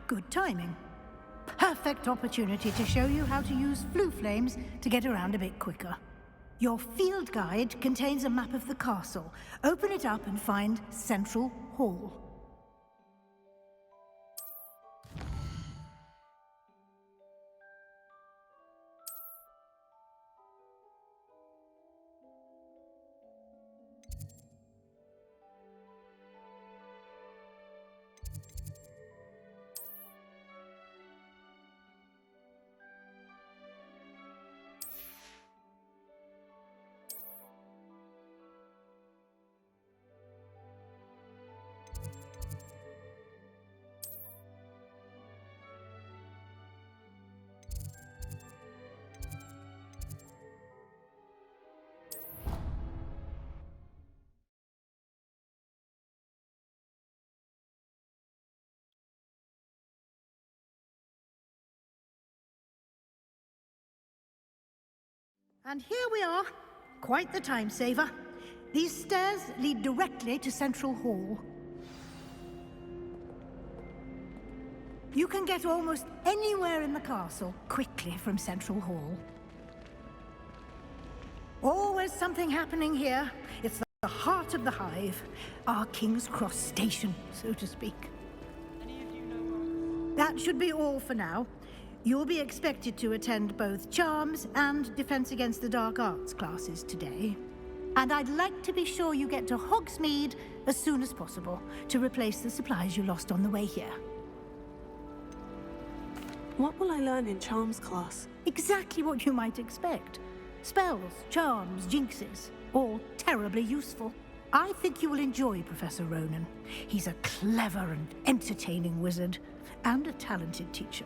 Good timing. Perfect opportunity to show you how to use flue flames to get around a bit quicker. Your field guide contains a map of the castle. Open it up and find Central Hall. And here we are. Quite the time saver. These stairs lead directly to Central Hall. You can get almost anywhere in the castle quickly from Central Hall. Always something happening here. It's the heart of the Hive, our King's Cross station, so to speak. That should be all for now. You'll be expected to attend both Charms and Defense Against the Dark Arts classes today. And I'd like to be sure you get to Hogsmeade as soon as possible to replace the supplies you lost on the way here. What will I learn in Charms class? Exactly what you might expect. Spells, charms, jinxes, all terribly useful. I think you will enjoy Professor Ronan. He's a clever and entertaining wizard, and a talented teacher.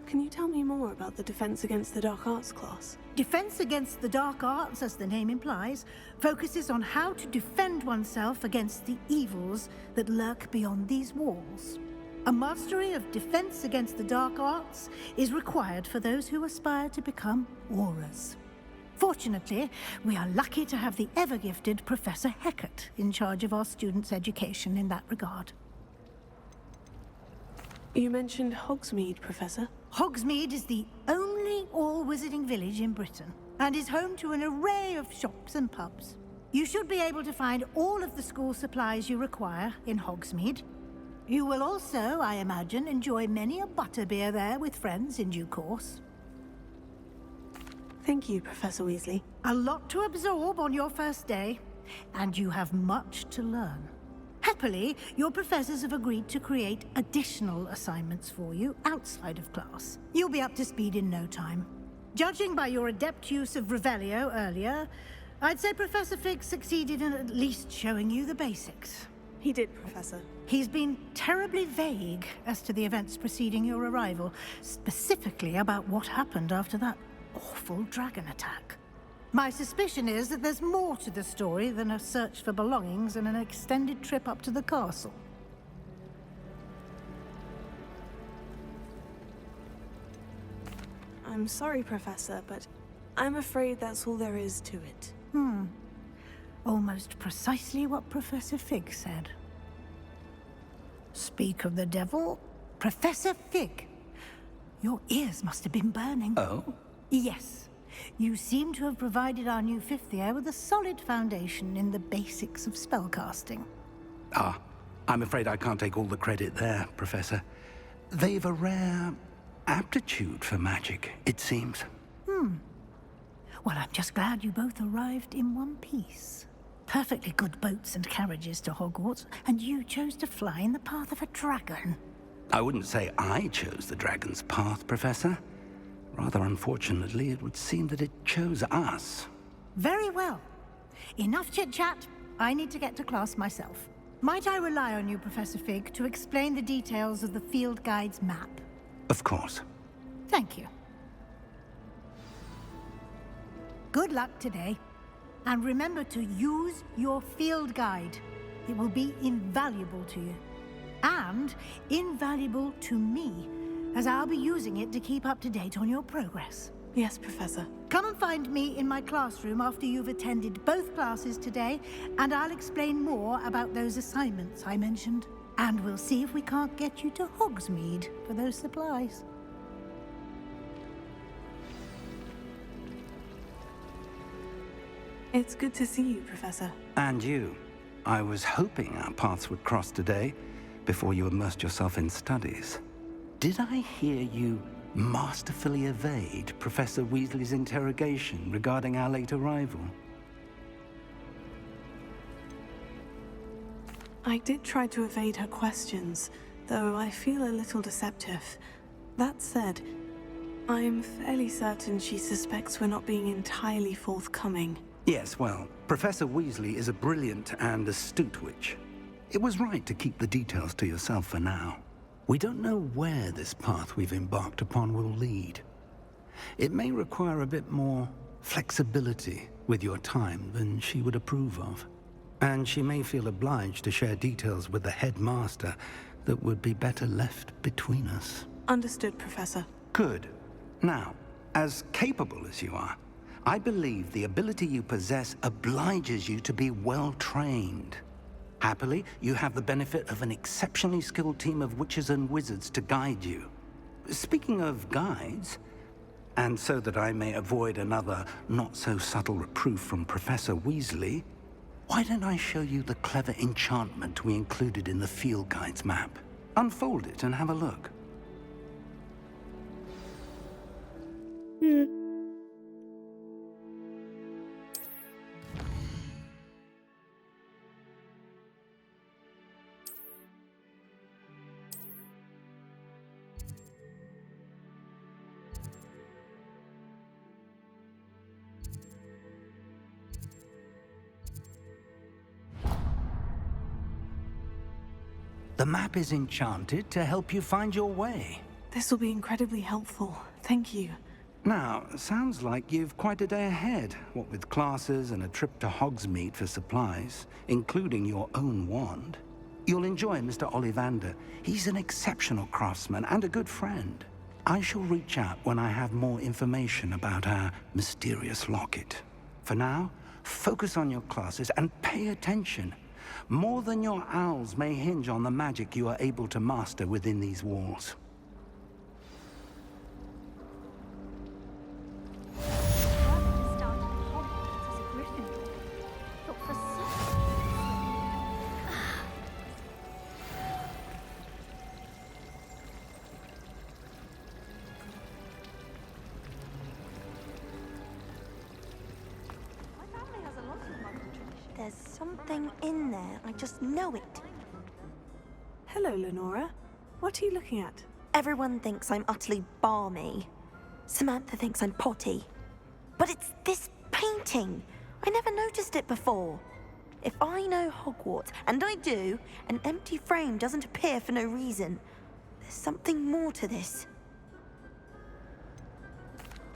Can you tell me more about the Defense Against the Dark Arts class? Defense Against the Dark Arts, as the name implies, focuses on how to defend oneself against the evils that lurk beyond these walls. A mastery of Defense Against the Dark Arts is required for those who aspire to become Aurors. Fortunately, we are lucky to have the ever-gifted Professor Hecat in charge of our students' education in that regard. You mentioned Hogsmeade, Professor. Hogsmeade is the only all-wizarding village in Britain, and is home to an array of shops and pubs. You should be able to find all of the school supplies you require in Hogsmeade. You will also, I imagine, enjoy many a butterbeer there with friends in due course. Thank you, Professor Weasley. A lot to absorb on your first day, and you have much to learn. Happily, your professors have agreed to create additional assignments for you outside of class. You'll be up to speed in no time. Judging by your adept use of Revelio earlier, I'd say Professor Fig succeeded in at least showing you the basics. He did, Professor. He's been terribly vague as to the events preceding your arrival, specifically about what happened after that awful dragon attack. My suspicion is that there's more to the story than a search for belongings and an extended trip up to the castle. I'm sorry, Professor, but I'm afraid that's all there is to it. Almost precisely what Professor Fig said. Speak of the devil, Professor Fig. Your ears must have been burning. Oh? Yes. You seem to have provided our new fifth year with a solid foundation in the basics of spellcasting. Ah, I'm afraid I can't take all the credit there, Professor. They've a rare aptitude for magic, it seems. Well, I'm just glad you both arrived in one piece. Perfectly good boats and carriages to Hogwarts, and you chose to fly in the path of a dragon. I wouldn't say I chose the dragon's path, Professor. Rather unfortunately, it would seem that it chose us. Very well. Enough chit-chat. I need to get to class myself. Might I rely on you, Professor Fig, to explain the details of the field guide's map? Of course. Thank you. Good luck today. And remember to use your field guide. It will be invaluable to you. And invaluable to me, as I'll be using it to keep up to date on your progress. Yes, Professor. Come and find me in my classroom after you've attended both classes today, and I'll explain more about those assignments I mentioned. And we'll see if we can't get you to Hogsmeade for those supplies. It's good to see you, Professor. And you. I was hoping our paths would cross today, before you immersed yourself in studies. Did I hear you masterfully evade Professor Weasley's interrogation regarding our late arrival? I did try to evade her questions, though I feel a little deceptive. That said, I'm fairly certain she suspects we're not being entirely forthcoming. Yes, well, Professor Weasley is a brilliant and astute witch. It was right to keep the details to yourself for now. We don't know where this path we've embarked upon will lead. It may require a bit more flexibility with your time than she would approve of. And she may feel obliged to share details with the headmaster that would be better left between us. Understood, Professor. Good. Now, As capable as you are, I believe the ability you possess obliges you to be well-trained. Happily, you have the benefit of an exceptionally skilled team of witches and wizards to guide you. Speaking of guides, and so that I may avoid another not-so-subtle reproof from Professor Weasley, why don't I show you the clever enchantment we included in the field guide's map? Unfold it and have a look. The map is enchanted to help you find your way. This will be incredibly helpful. Thank you. Now, sounds like you've quite a day ahead, what with classes and a trip to Hogsmeade for supplies, including your own wand. You'll enjoy Mr. Ollivander. He's an exceptional craftsman and a good friend. I shall reach out when I have more information about our mysterious locket. For now, focus on your classes and pay attention. More than your owls may hinge on the magic you are able to master within these walls. There's something in there. I just know it. Hello, Lenora. What are you looking at? Everyone thinks I'm utterly balmy. Samantha thinks I'm potty. But it's this painting. I never noticed it before. If I know Hogwarts, and I do, an empty frame doesn't appear for no reason. There's something more to this.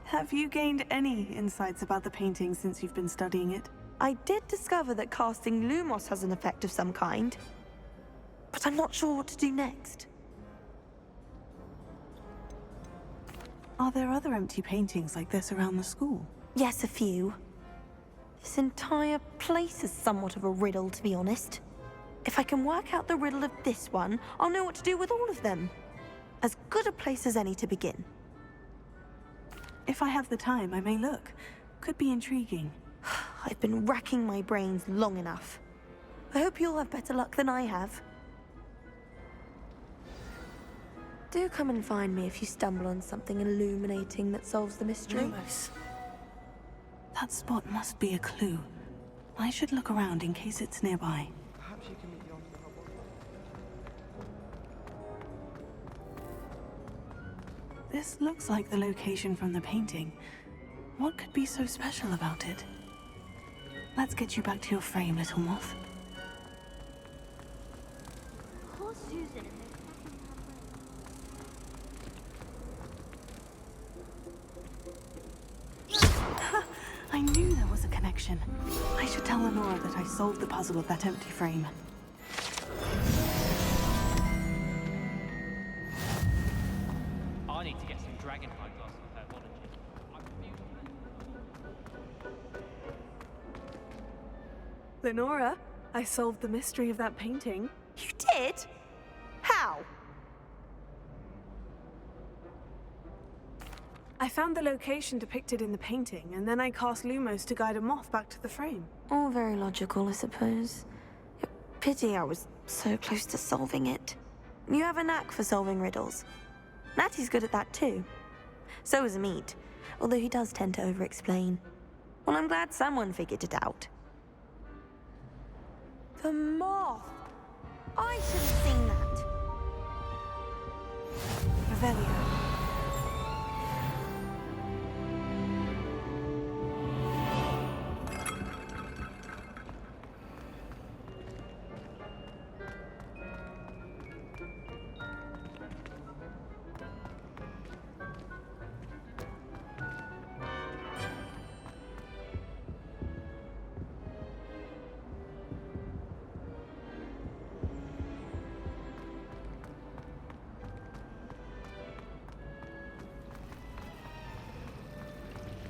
Have you gained any insights about the painting since you've been studying it? I did discover that casting Lumos has an effect of some kind, but I'm not sure what to do next. Are there other empty paintings like this around the school? Yes, a few. This entire place is somewhat of a riddle, to be honest. If I can work out the riddle of this one, I'll know what to do with all of them. As good a place as any to begin. If I have the time, I may look. Could be intriguing. I've been racking my brains long enough. I hope you'll have better luck than I have. Do come and find me if you stumble on something illuminating that solves the mystery. Lumos. That spot must be a clue. I should look around in case it's nearby. Perhaps you can meet the author of Hogwarts. This looks like the location from the painting. What could be so special about it? Let's get you back to your frame, little moth. Poor Susan and I knew there was a connection. I should tell Lenora that I solved the puzzle of that empty frame. I need to get some dragonhide glasses of herbology. Lenora, I solved the mystery of that painting. You did? How? I found the location depicted in the painting, and then I cast Lumos to guide a moth back to the frame. All very logical, I suppose. Pity I was so close to solving it. You have a knack for solving riddles. Natty's good at that too. So is Amit, although he does tend to over-explain. Well, I'm glad someone figured it out. The moth! I should have seen that. Revelio.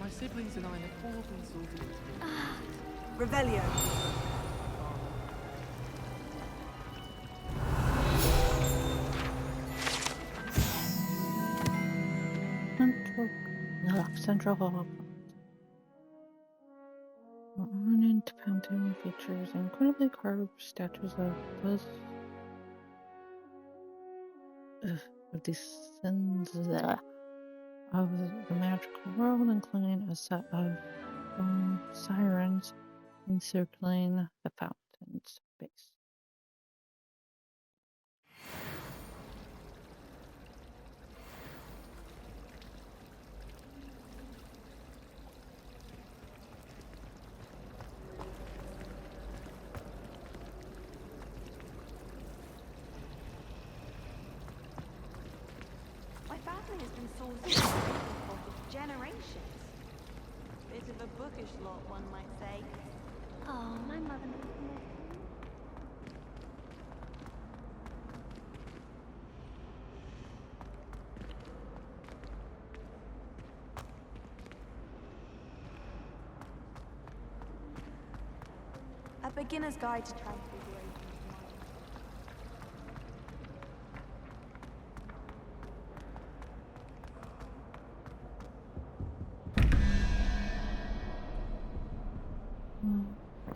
My siblings and I have all been sorted into. Revelio. Central Hall. The ornate fountain features incredibly carved statues of those of the sins of the magical world, including a set of sirens encircling the fountain's base. My family has been sourcing for generations. Bit of a bookish lot, one might say. Oh, my mother knows more. A beginner's guide to transfiguration.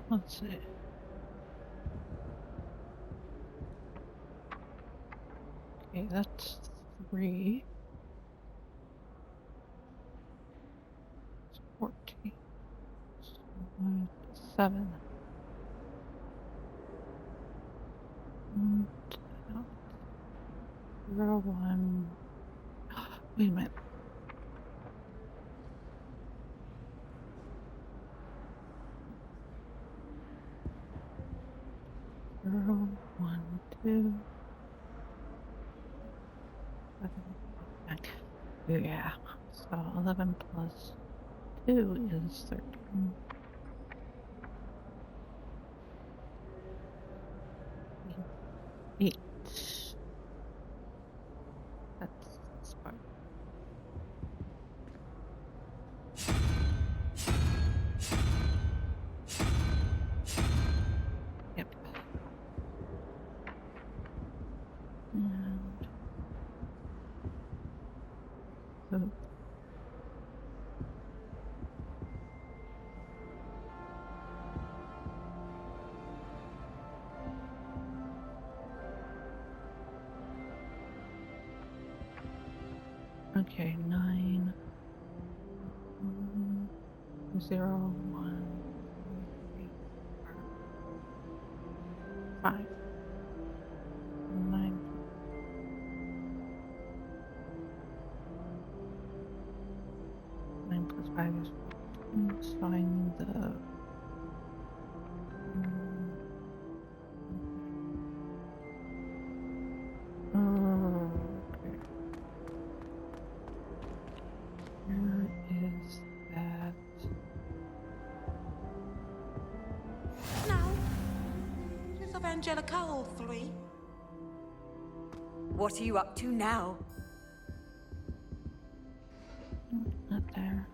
Let's see. Okay, that's 3. It's 14. 7. And 0, 1. Wait a minute. Zero, 1, 2. 7, 9. Yeah. So 11 plus 2 is 13. 8. That's smart. Yep. And so okay, 9, 0, 1, 3, 4, 5, 9. 9 plus 5 is 14. So I need the okay. Where is that? Now, is of Angelica all 3? What are you up to now? Not there.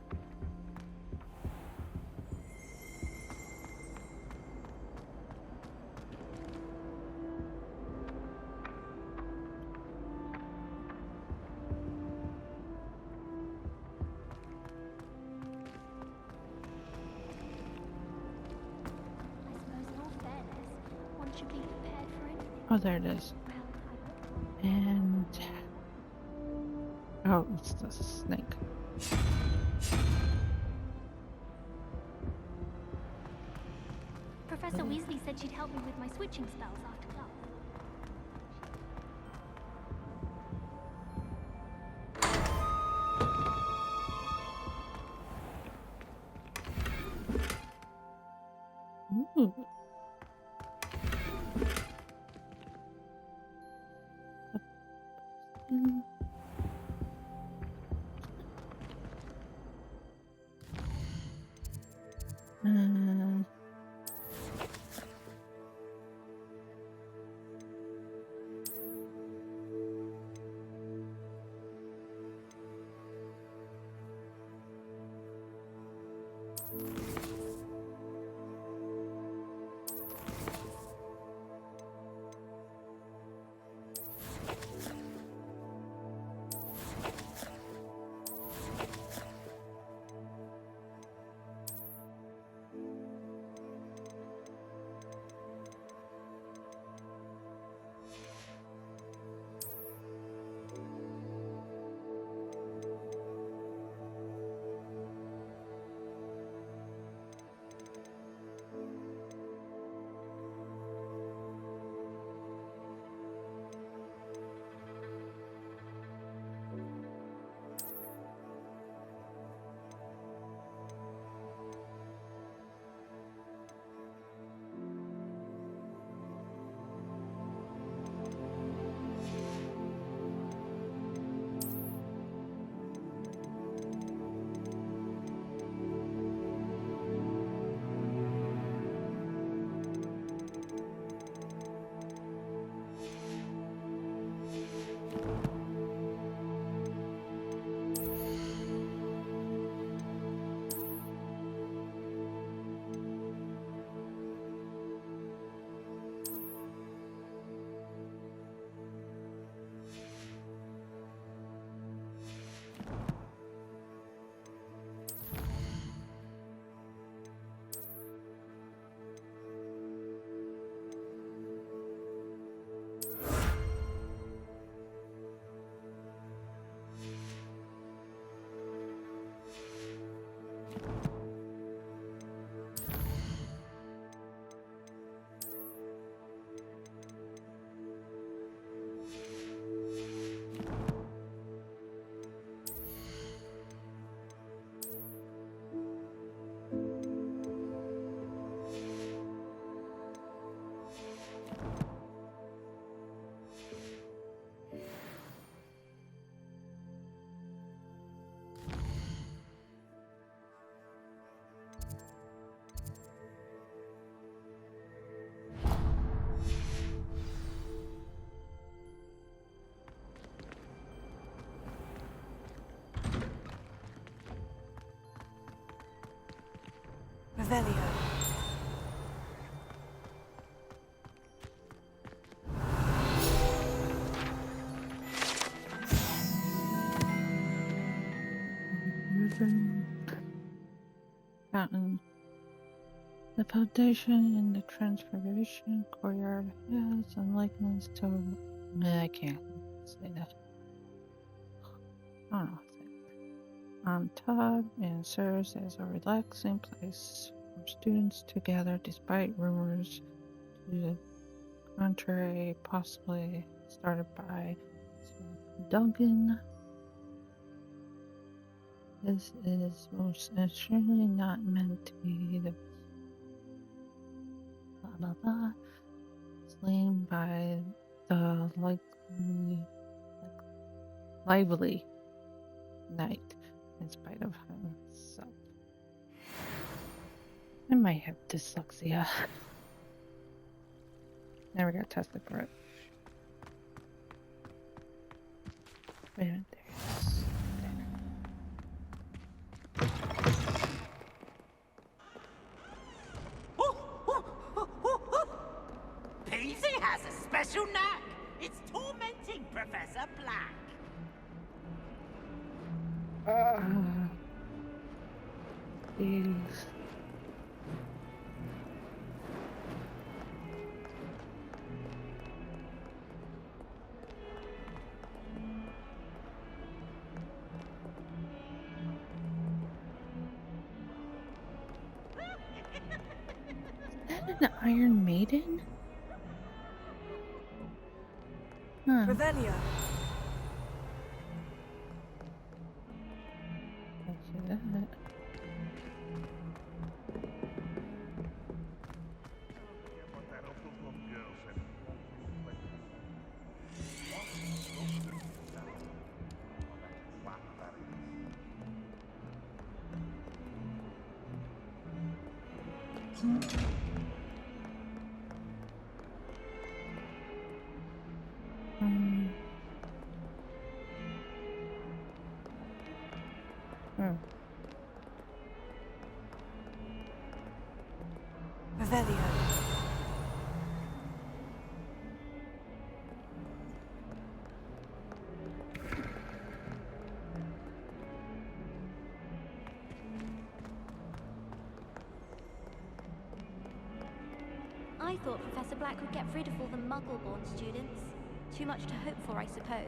Should be prepared for anything. Oh, there it is. And oh, it's the snake. Professor Weasley said she'd help me with my switching spells after class. Ooh. Revelio. Fountain. The foundation in the transformation courtyard has a likeness to. I can't say that. I don't know. On top, and serves as a relaxing place for students to gather, despite rumors to the contrary, possibly started by Duncan. This is most assuredly not meant to be the blah blah blah slain by the lively knight in spite of himself. I might have dyslexia. Never got tested for it. Wait a minute, Paisley has a special knack. It's tormenting Professor Black. Jeez. Is that an Iron Maiden? Huh. Revelio. Let's see that. I thought Professor Black would get rid of all the Muggle-born students. Too much to hope for, I suppose.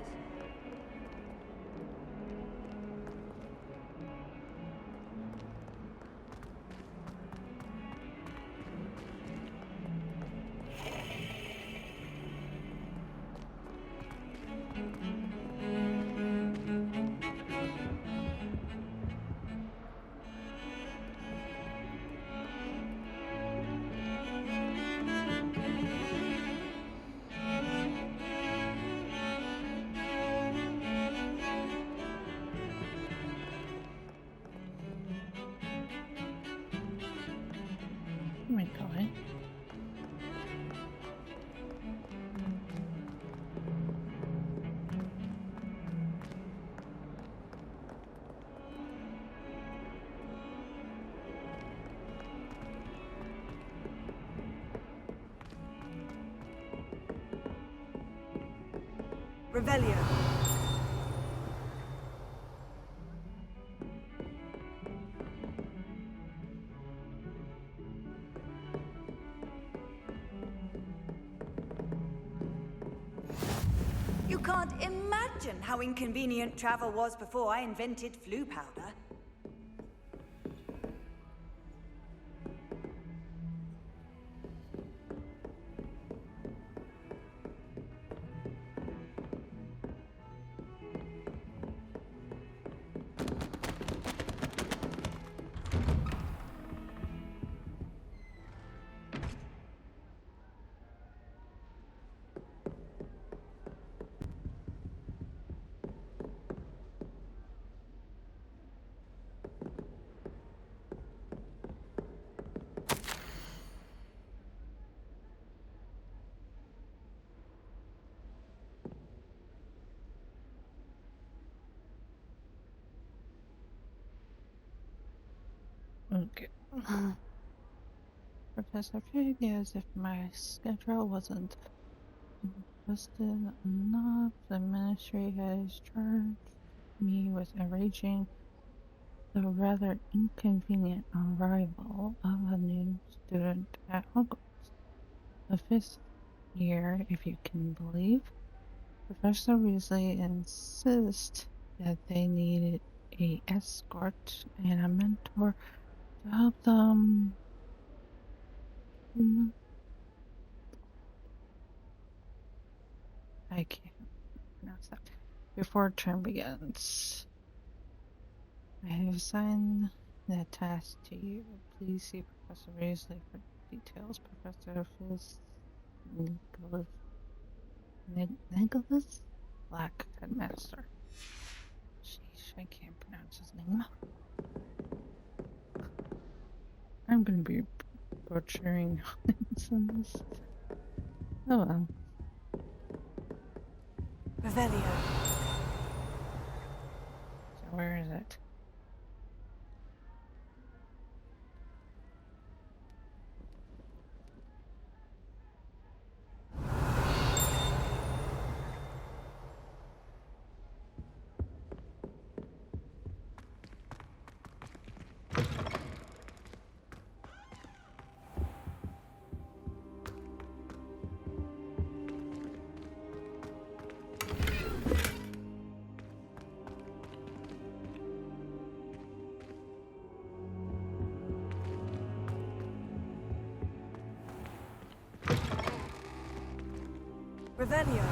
Where am I going? Revelio. You can't imagine how inconvenient travel was before I invented flu powder. Okay. Professor Pig, as if my schedule wasn't adjusted enough, the ministry has charged me with arranging the rather inconvenient arrival of a new student at Hogwarts. The fifth year, if you can believe. Professor Weasley insists that they need a escort and a mentor to help them. I can't pronounce that. Before term begins. I have assigned the task to you. Please see Professor Weasley for details. Professor Fizz Nicholas Black, Headmaster. Sheesh, I can't pronounce his name. I'm gonna be butchering this. Oh well. Revelio. So where is it? Revelio.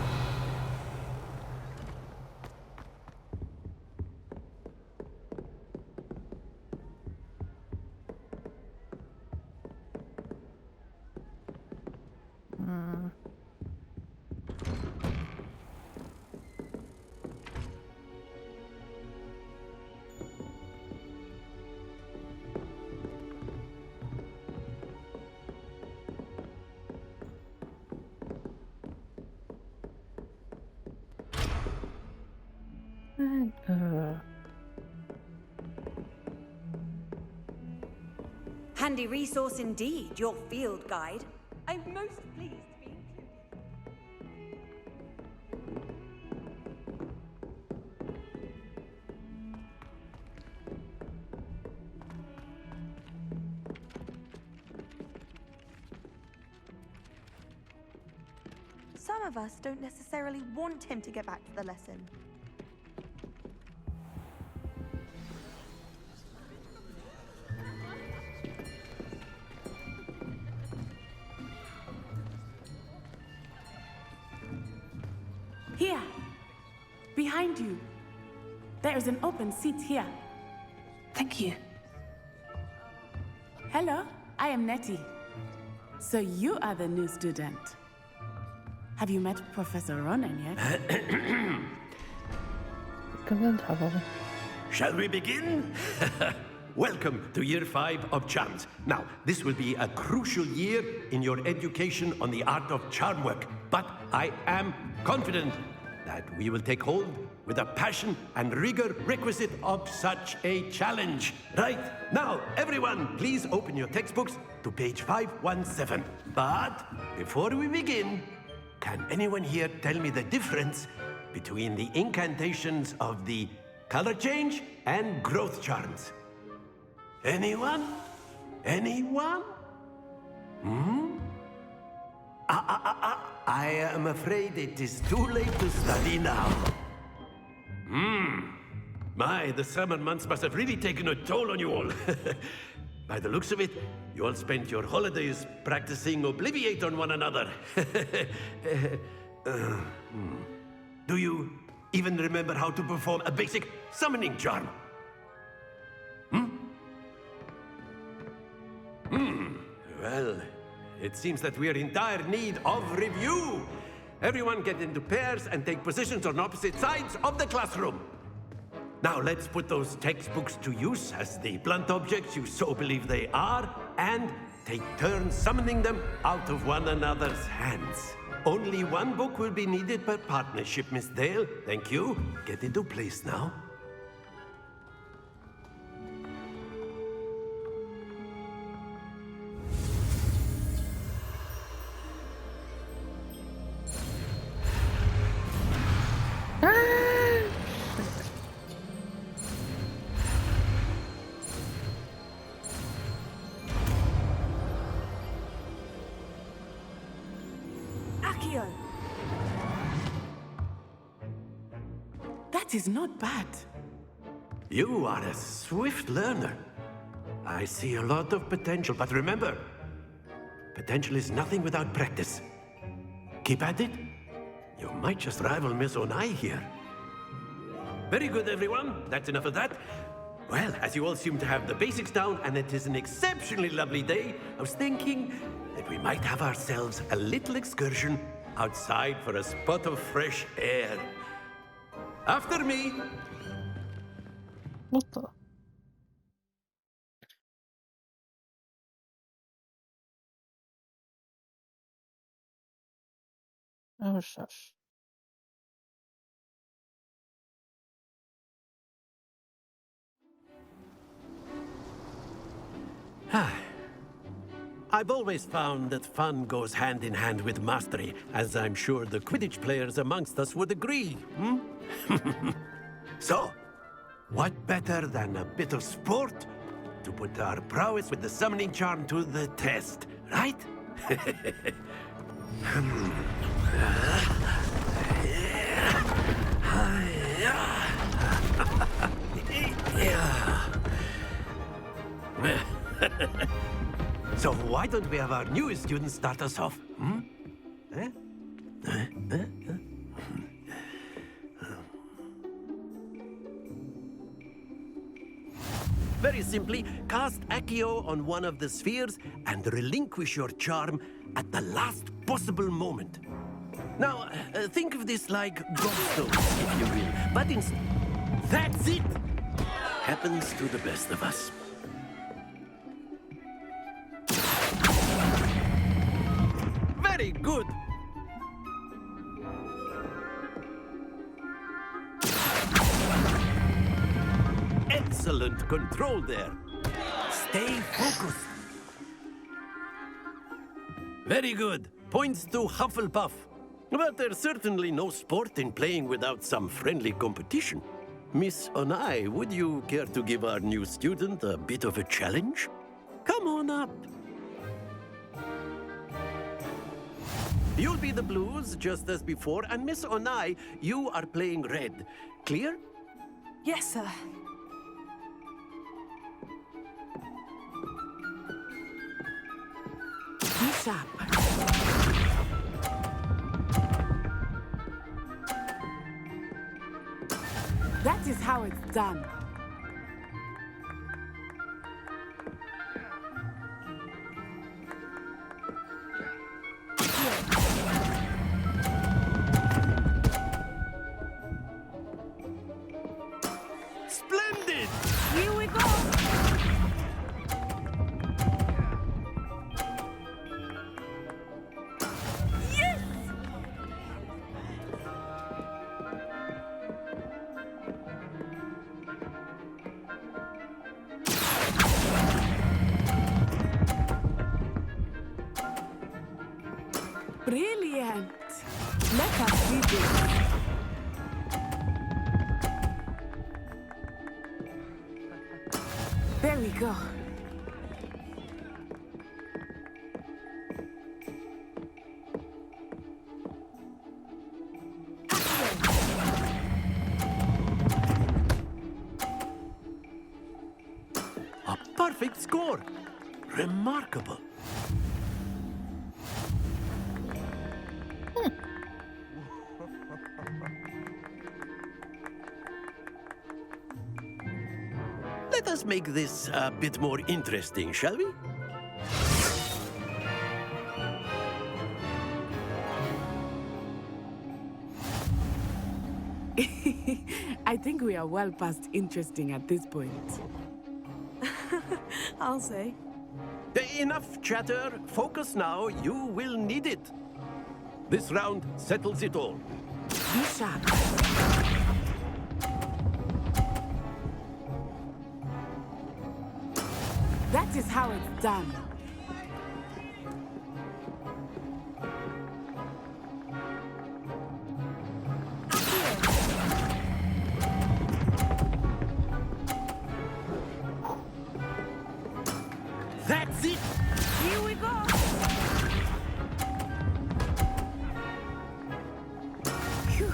Handy resource indeed, your field guide. I'm most pleased to be included. some of us don't necessarily want him to get back to the lesson. Here, behind you. There is an open seat here. Thank you. Hello, I am Nettie. So you are the new student. Have you met Professor Ronan yet? Shall we begin? Welcome to Year 5 of Charms. Now, this will be a crucial year in your education on the art of charm work, but I am confident that we will take hold with the passion and rigor requisite of such a challenge. Right, now, everyone, please open your textbooks to page 517. But before we begin, can anyone here tell me the difference between the incantations of the color change and growth charms? Anyone? Anyone? I am afraid it is too late to study now. My, the summer months must have really taken a toll on you all. By the looks of it, you all spent your holidays practicing Obliviate on one another. Do you even remember how to perform a basic summoning charm? Well, it seems that we are in dire need of review. Everyone get into pairs and take positions on opposite sides of the classroom. Now let's put those textbooks to use as the blunt objects you so believe they are, and take turns summoning them out of one another's hands. Only one book will be needed per partnership, Miss Dale. Thank you. Get into place now. That is not bad. You are a swift learner. I see a lot of potential, but remember, potential is nothing without practice. Keep at it. You might just rival Miss Onai here. Very good, everyone. That's enough of that. Well, as you all seem to have the basics down, and it is an exceptionally lovely day, I was thinking that we might have ourselves a little excursion outside for a spot of fresh air. After me. What the? Oh, shush. I've always found that fun goes hand in hand with mastery, as I'm sure the Quidditch players amongst us would agree. So, what better than a bit of sport to put our prowess with the summoning charm to the test, right? So why don't we have our newest student start us off? Very simply, cast Accio on one of the spheres and relinquish your charm at the last possible moment. Now, think of this like gobstones, if you will. But that's it! Happens to the best of us. Very good! Excellent control there. Stay focused. Very good. Points to Hufflepuff. But there's certainly no sport in playing without some friendly competition. Miss Onai, would you care to give our new student a bit of a challenge? Come on up. You'll be the blues, just as before, and Miss Onai, you are playing red. Clear? Yes, sir. Be sharp. That is how it's done. Splendid! Here we go! Yes! Brilliant! Let us see this. There we go. A perfect score. Remarkable. Let us make this a bit more interesting, shall we? I think we are well past interesting at this point. I'll say. Enough chatter. Focus now. You will need it. This round settles it all. Be sharp. That is how it's done. That's it! Here we go! Phew.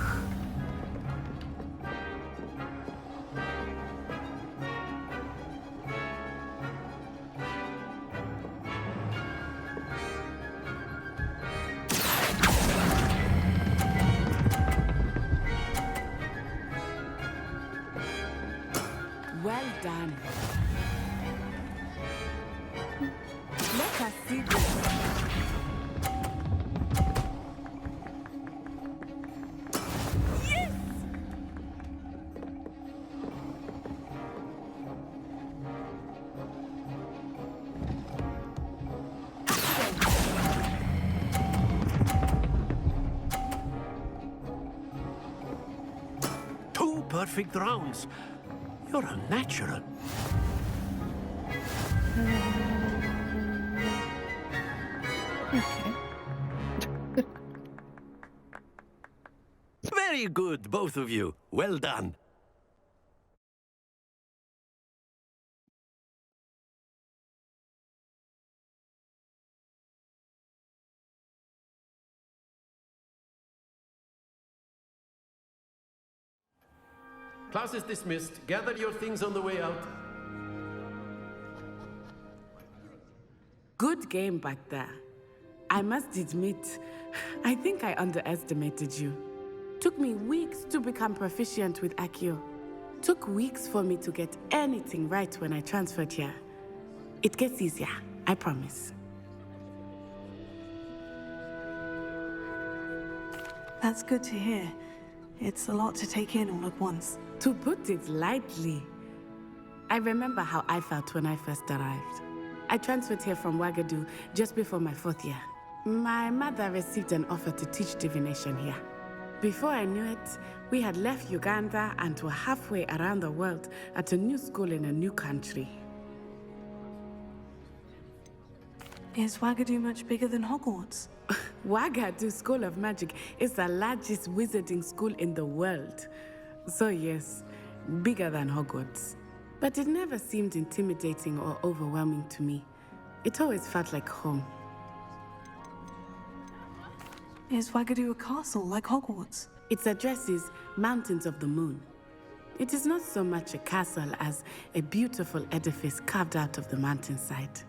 Well done. Let us see this. Yes! Two perfect rounds. You're a natural. Very good, both of you. Well done. Class is dismissed. Gather your things on the way out. Good game back there. I must admit, I think I underestimated you. Took me weeks to become proficient with Accio. Took weeks for me to get anything right when I transferred here. It gets easier, I promise. That's good to hear. It's a lot to take in all at once. To put it lightly, I remember how I felt when I first arrived. I transferred here from Ouagadougou just before my 4th year. My mother received an offer to teach divination here. Before I knew it, we had left Uganda and were halfway around the world at a new school in a new country. Is Ouagadougou much bigger than Hogwarts? Ouagadougou School of Magic is the largest wizarding school in the world. So yes, bigger than Hogwarts. But it never seemed intimidating or overwhelming to me. It always felt like home. Is Wagadu a castle like Hogwarts? Its address is Mountains of the Moon. It is not so much a castle as a beautiful edifice carved out of the mountainside.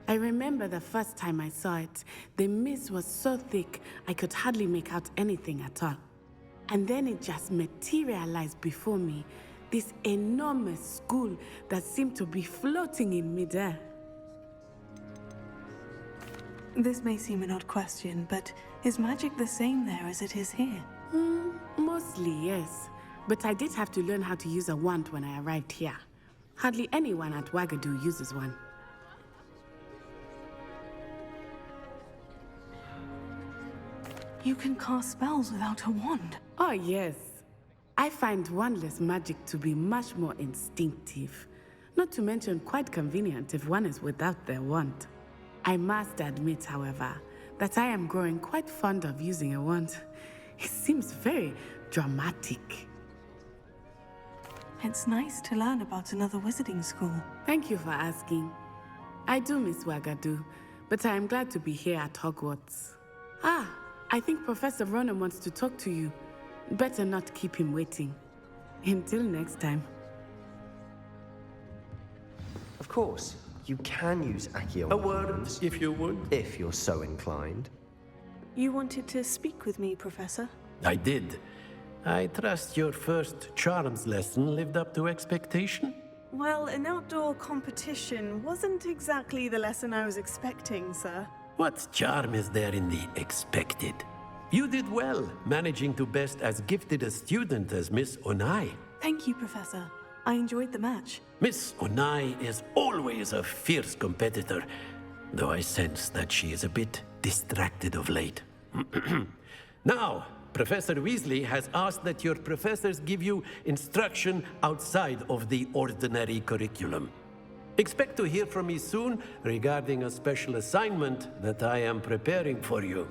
I remember the first time I saw it, the mist was so thick I could hardly make out anything at all. And then it just materialized before me, this enormous school that seemed to be floating in midair. This may seem an odd question, but is magic the same there as it is here? Mostly, yes. But I did have to learn how to use a wand when I arrived here. Hardly anyone at Wagadu uses one. You can cast spells without a wand? Oh, yes. I find wandless magic to be much more instinctive. Not to mention quite convenient if one is without their wand. I must admit, however, that I am growing quite fond of using a wand. It seems very dramatic. It's nice to learn about another wizarding school. Thank you for asking. I do miss Wagadu, but I am glad to be here at Hogwarts. I think Professor Ronan wants to talk to you. Better not keep him waiting. Until next time. Of course, you can use Accio. A word, if you would. If you're so inclined. You wanted to speak with me, Professor? I did. I trust your first charms lesson lived up to expectation? Well, an outdoor competition wasn't exactly the lesson I was expecting, sir. What charm is there in the expected? You did well, managing to best as gifted a student as Miss Onai. Thank you, Professor. I enjoyed the match. Miss Onai is always a fierce competitor, though I sense that she is a bit distracted of late. Now, Professor Weasley has asked that your professors give you instruction outside of the ordinary curriculum. Expect to hear from me soon regarding a special assignment that I am preparing for you.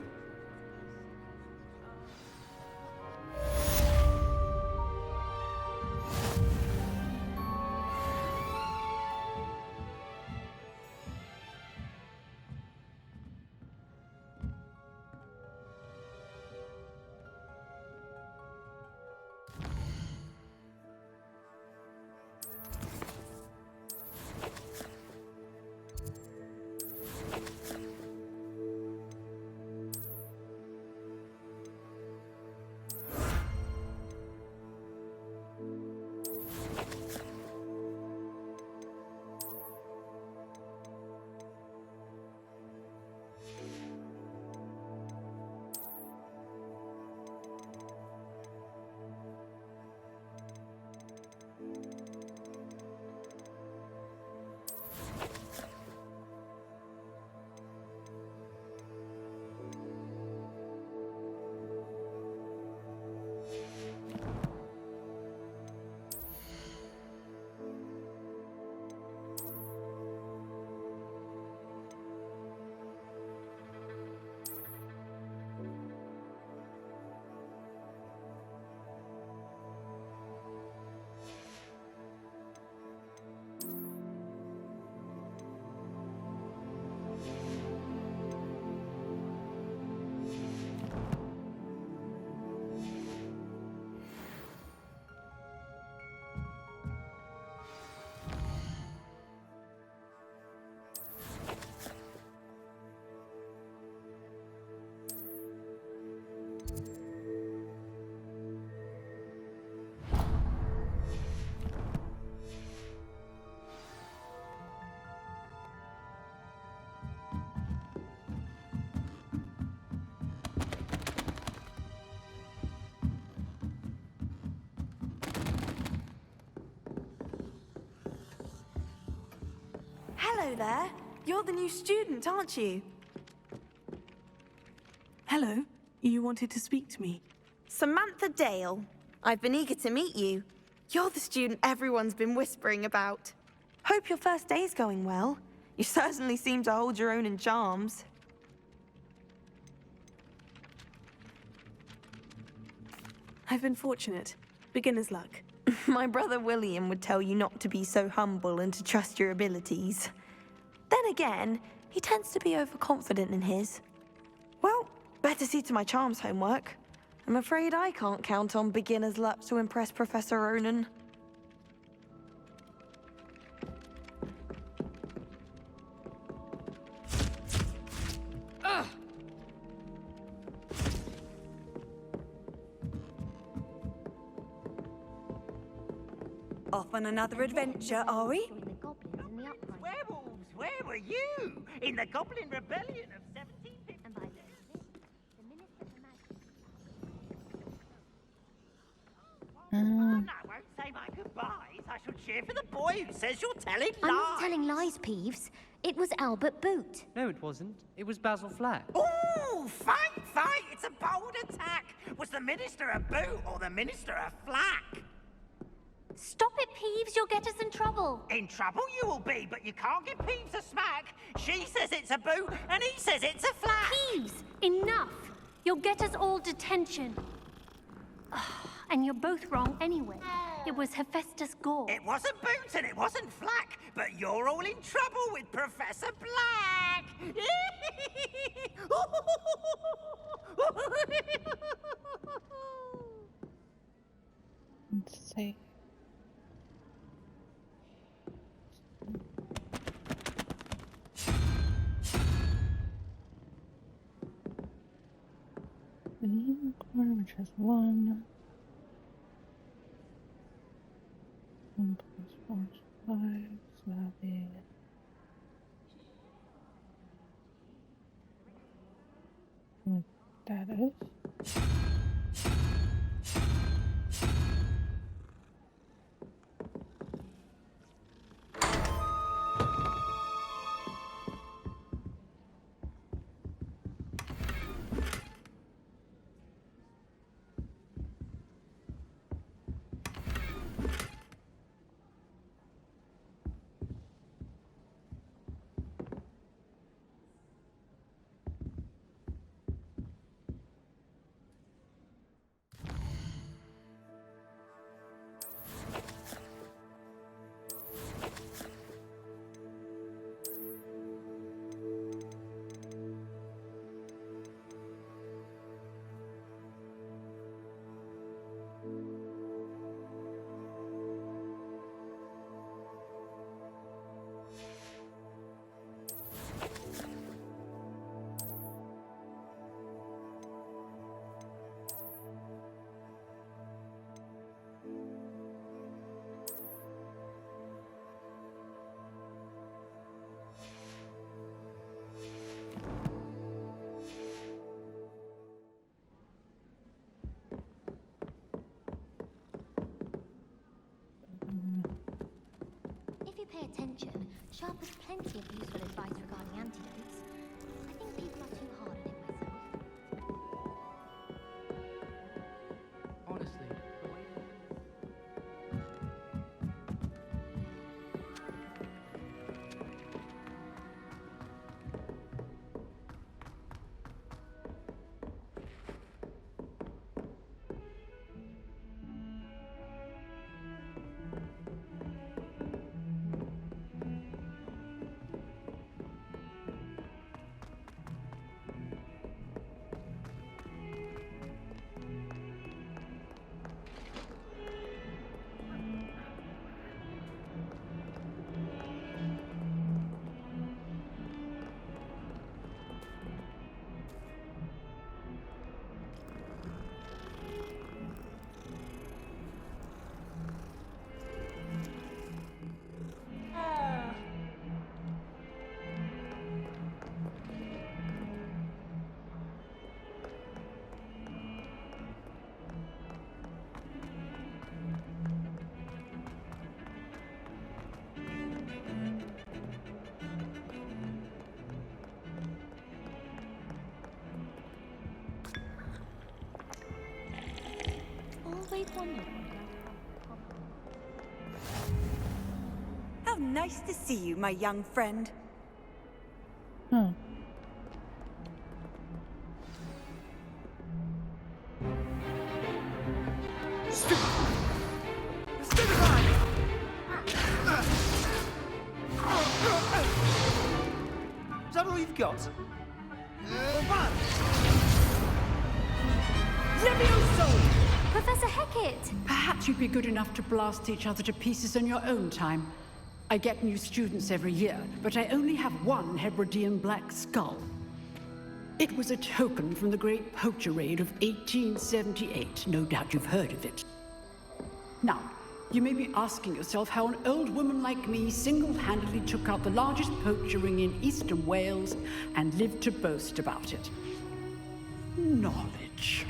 Hello there. You're the new student, aren't you? Hello. You wanted to speak to me? Samantha Dale. I've been eager to meet you. You're the student everyone's been whispering about. Hope your first day's going well. You certainly seem to hold your own in charms. I've been fortunate. Beginner's luck. My brother William would tell you not to be so humble and to trust your abilities. Then again, he tends to be overconfident in his. Well, Better see to my charms homework. I'm afraid I can't count on beginner's luck to impress Professor Ronan. Off on another adventure, are we? Werewolves, where were you? In the Goblin Rebellion of 1750. I won't say my goodbyes. I shall cheer for the boy who says you're telling lies. I'm not telling lies, Peeves. It was Albert Boot. No, it wasn't. It was Basil Flack. Ooh, fight! It's a bold attack. Was the Minister a boot or the Minister a flack? Stop it, Peeves. You'll get us in trouble. In trouble you will be, but you can't give Peeves a smack. She says it's a boot, and he says it's a flack. Peeves, enough. You'll get us all detention. And you're both wrong anyway. It was Hephaestus Gore. It wasn't boot and it wasn't flack, but you're all in trouble with Professor Black. Let's see. The unicorn, which has 1. 1 plus 4 is 5, so that'll be... Like that is. If you pay attention, Sharp has plenty of useful advice regarding antidotes. I think people are too hard on it myself. Honestly, the way Always wondered. How nice to see you, my young friend. Is that all you've got? One! Levioso! Professor Hecat! Perhaps you'd be good enough to blast each other to pieces in your own time. I get new students every year, but I only have one Hebridean black skull. It was a token from the Great Poacher Raid of 1878. No doubt you've heard of it. Now, you may be asking yourself how an old woman like me single-handedly took out the largest poacher ring in eastern Wales and lived to boast about it. Knowledge.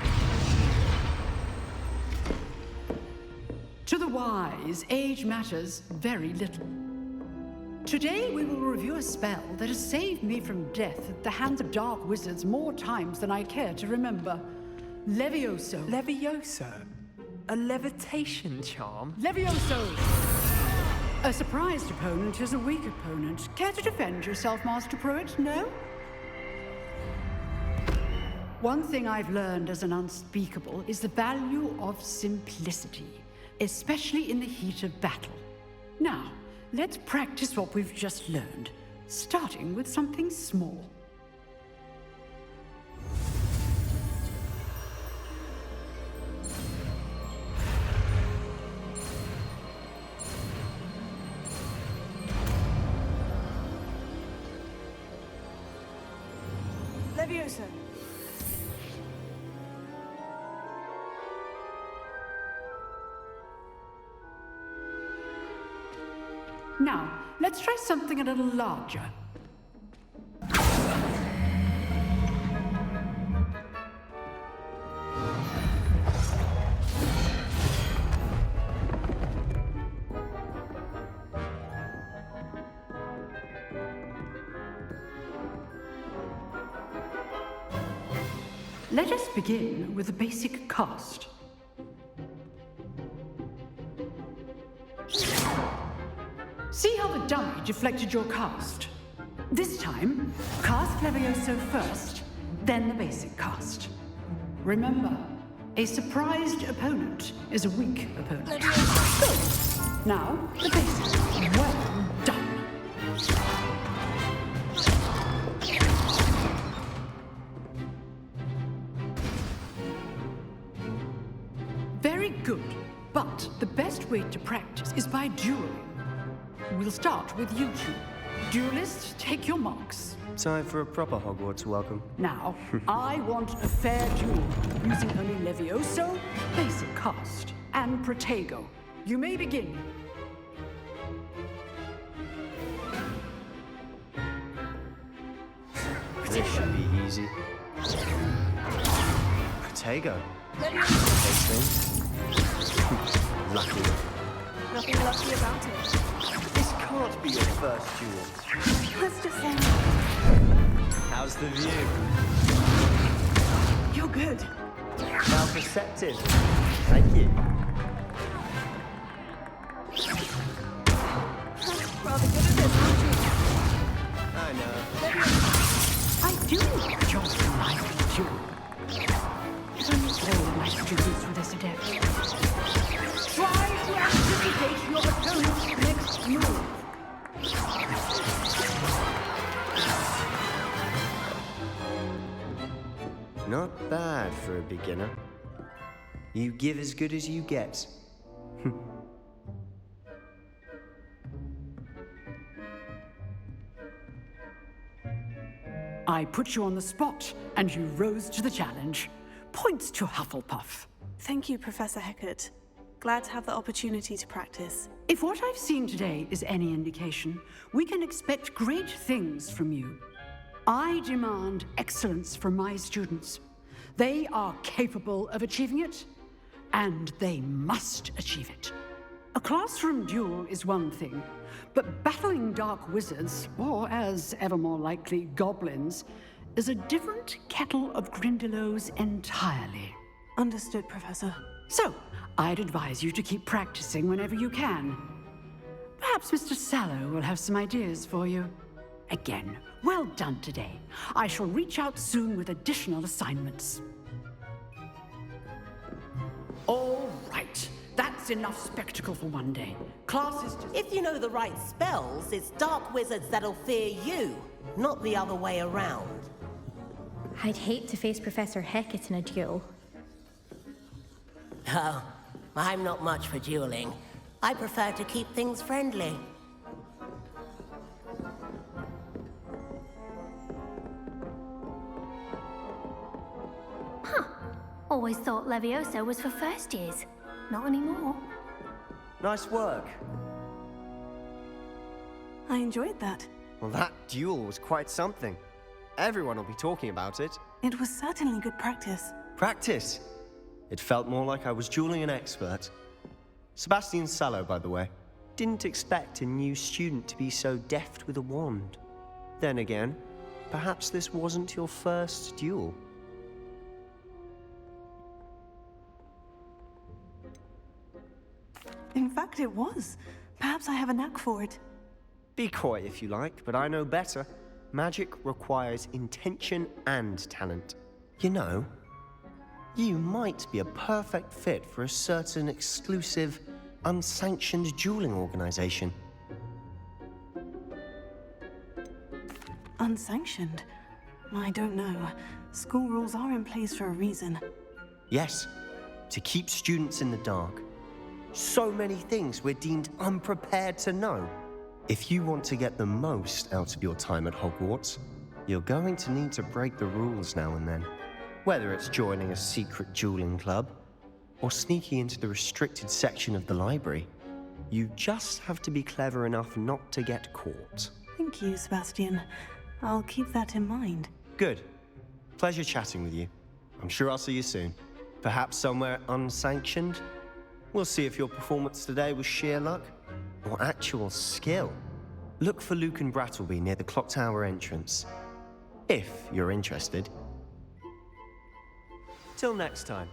To the wise, age matters very little. Today we will review a spell that has saved me from death at the hands of dark wizards more times than I care to remember. Levioso. Levioso? A levitation charm? Levioso! A surprised opponent is a weak opponent. Care to defend yourself, Master Pruitt? No? One thing I've learned as an unspeakable is the value of simplicity, especially in the heat of battle. Now, let's practice what we've just learned, starting with something small. Levioso. Now, let's try something a little larger. Let us begin with a basic cast. See how the dummy deflected your cast? This time, cast Levioso first, then the basic cast. Remember, a surprised opponent is a weak opponent. Good. Now, the basic. Well done. Very good, but the best way to practice is by dueling. We'll start with you two. Duelists, take your marks. Time for a proper Hogwarts welcome. Now, I want a fair duel, using only Levioso, basic cast, and Protego. You may begin. This should be easy. Protego. Lucky. Nothing lucky about it. This can't be your first duel. Let's just say How's the view? you're good. Now perceptive. Thank you. Rather good at this, aren't you? I know. I do enjoy my duel. If only all my students were this adept. Try to anticipate your opponent's next move. Not bad for a beginner. You give as good as you get. I put you on the spot, and you rose to the challenge. Points to Hufflepuff. Thank you, Professor Hecat. Glad to have the opportunity to practice. If what I've seen today is any indication, we can expect great things from you. I demand excellence from my students. They are capable of achieving it, and they must achieve it. A classroom duel is one thing, but battling dark wizards, or as ever more likely, goblins, is a different kettle of Grindylows entirely. Understood, Professor. So, I'd advise you to keep practicing whenever you can. Perhaps Mr. Sallow will have some ideas for you. Again, well done today. I shall reach out soon with additional assignments. All right. That's enough spectacle for one day. Class is just... If you know the right spells, it's dark wizards that'll fear you, not the other way around. I'd hate to face Professor Hecat in a duel. Oh, I'm not much for dueling. I prefer to keep things friendly. Huh. Always thought Levioso was for first years. Not anymore. Nice work. I enjoyed that. Well, that duel was quite something. Everyone will be talking about it. It was certainly good practice. Practice? It felt more like I was dueling an expert. Sebastian Sallow, by the way. Didn't expect a new student to be so deft with a wand. Then again, perhaps this wasn't your first duel. In fact, it was. Perhaps I have a knack for it. Be coy if you like, but I know better. Magic requires intention and talent. You know, you might be a perfect fit for a certain exclusive, unsanctioned dueling organization. Unsanctioned? I don't know. School rules are in place for a reason. Yes, to keep students in the dark. So many things we're deemed unprepared to know. If you want to get the most out of your time at Hogwarts, you're going to need to break the rules now and then. Whether it's joining a secret dueling club, or sneaking into the restricted section of the library, you just have to be clever enough not to get caught. Thank you, Sebastian. I'll keep that in mind. Good. Pleasure chatting with you. I'm sure I'll see you soon. Perhaps somewhere unsanctioned? We'll see if your performance today was sheer luck or actual skill. Look for Luke and Brattleby near the clock tower entrance, if you're interested. Till next time.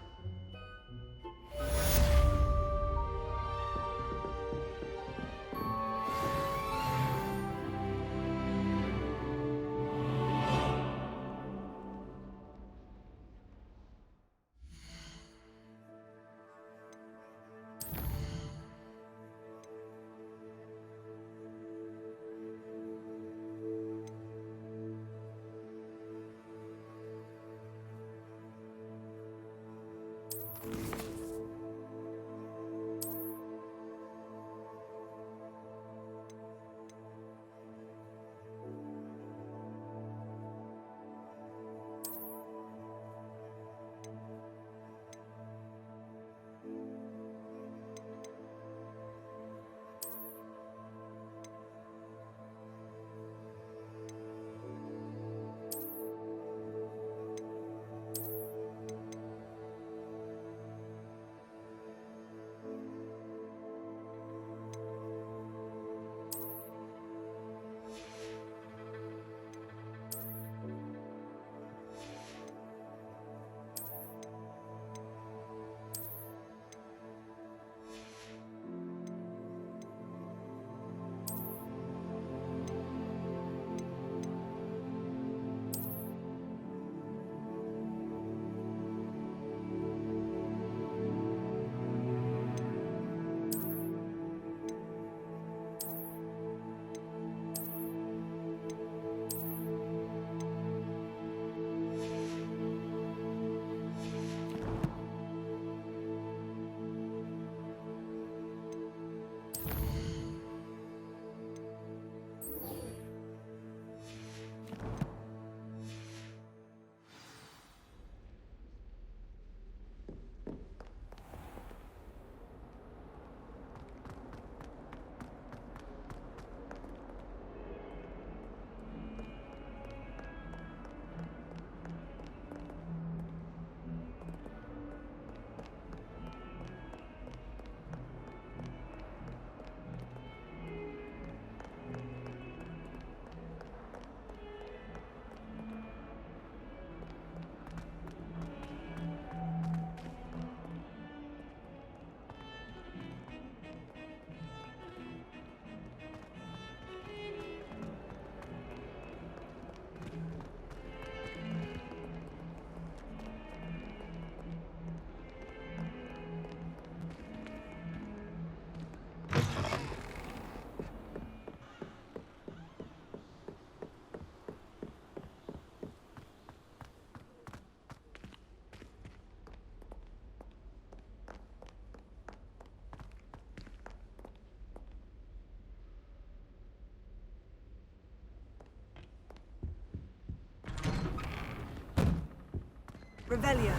Revelio.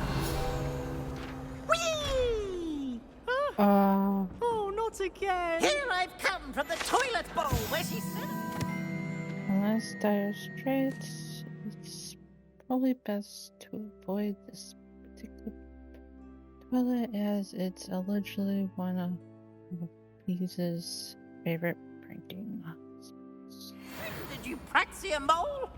Whee! Oh, not again. Here I've come from the toilet bowl where she said. unless dire straits, it's probably best to avoid this particular toilet as it's allegedly one of Pease's favorite pranking spots. Did you praxia mole?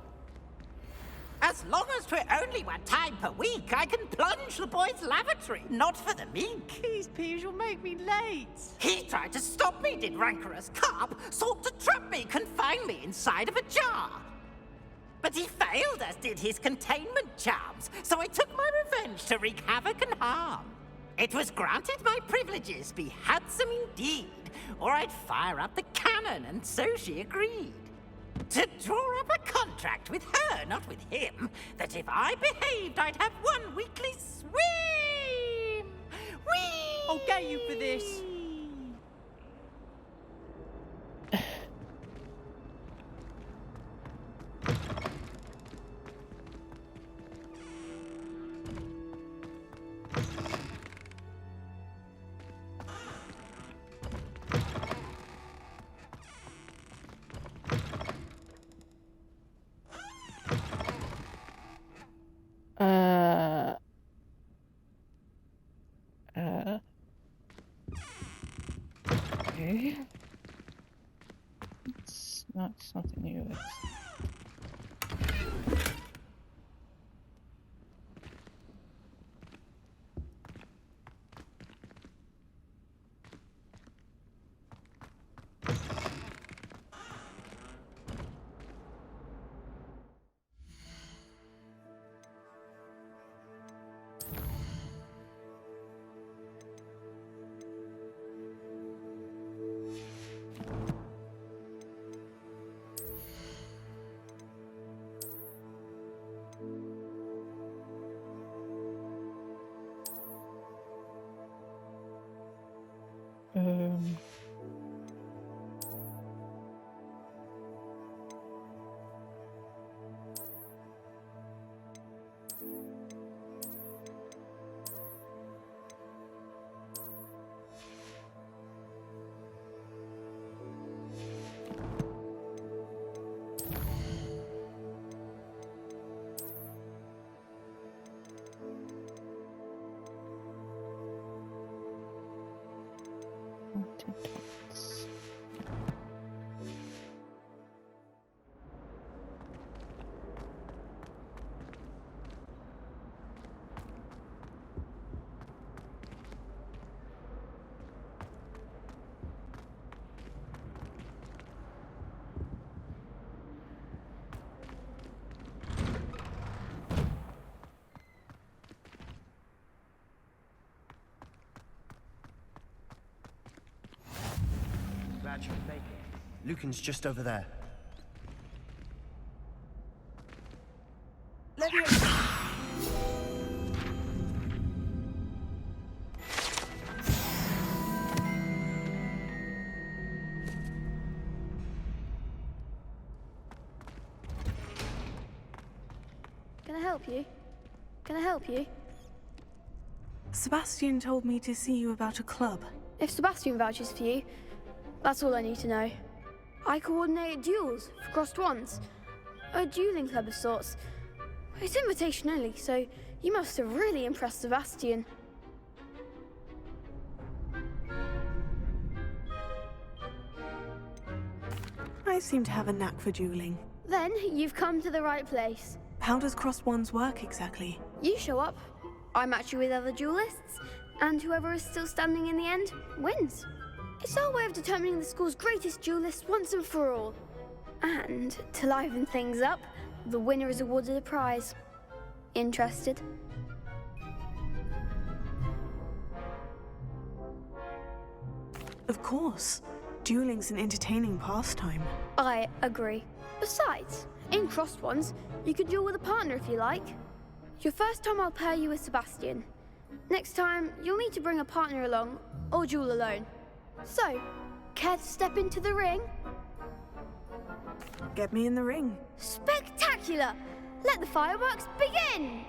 As long as 'twere only one time per week, I can plunge the boy's lavatory, not for the meek. Please, Pease, you'll make me late. He tried to stop me, did rancorous carp, sought to trap me, confine me inside of a jar. But he failed, as did his containment charms, so I took my revenge to wreak havoc and harm. It was granted my privileges be handsome indeed, or I'd fire up the cannon, and so she agreed. To draw up a contract with her, not with him, that if I behaved, I'd have one weekly swim! Whee! I'll get you for this. Okay. It's not something you expect. Lucan's just over there. Can I help you? Can I help you? Sebastian told me to see you about a club. If Sebastian vouches for you, that's all I need to know. I coordinate duels for crossed wands. A dueling club of sorts. It's invitation only, so you must have really impressed Sebastian. I seem to have a knack for dueling. Then you've come to the right place. How does crossed wands work exactly? You show up, I match you with other duelists, and whoever is still standing in the end wins. It's our way of determining the school's greatest duelist once and for all. And to liven things up, the winner is awarded a prize. Interested? Of course. Dueling's an entertaining pastime. I agree. Besides, in crossed ones, you could duel with a partner if you like. Your first time I'll pair you with Sebastian. Next time, you'll need to bring a partner along, or duel alone. So, care to step into the ring? Get me in the ring. Spectacular! Let the fireworks begin!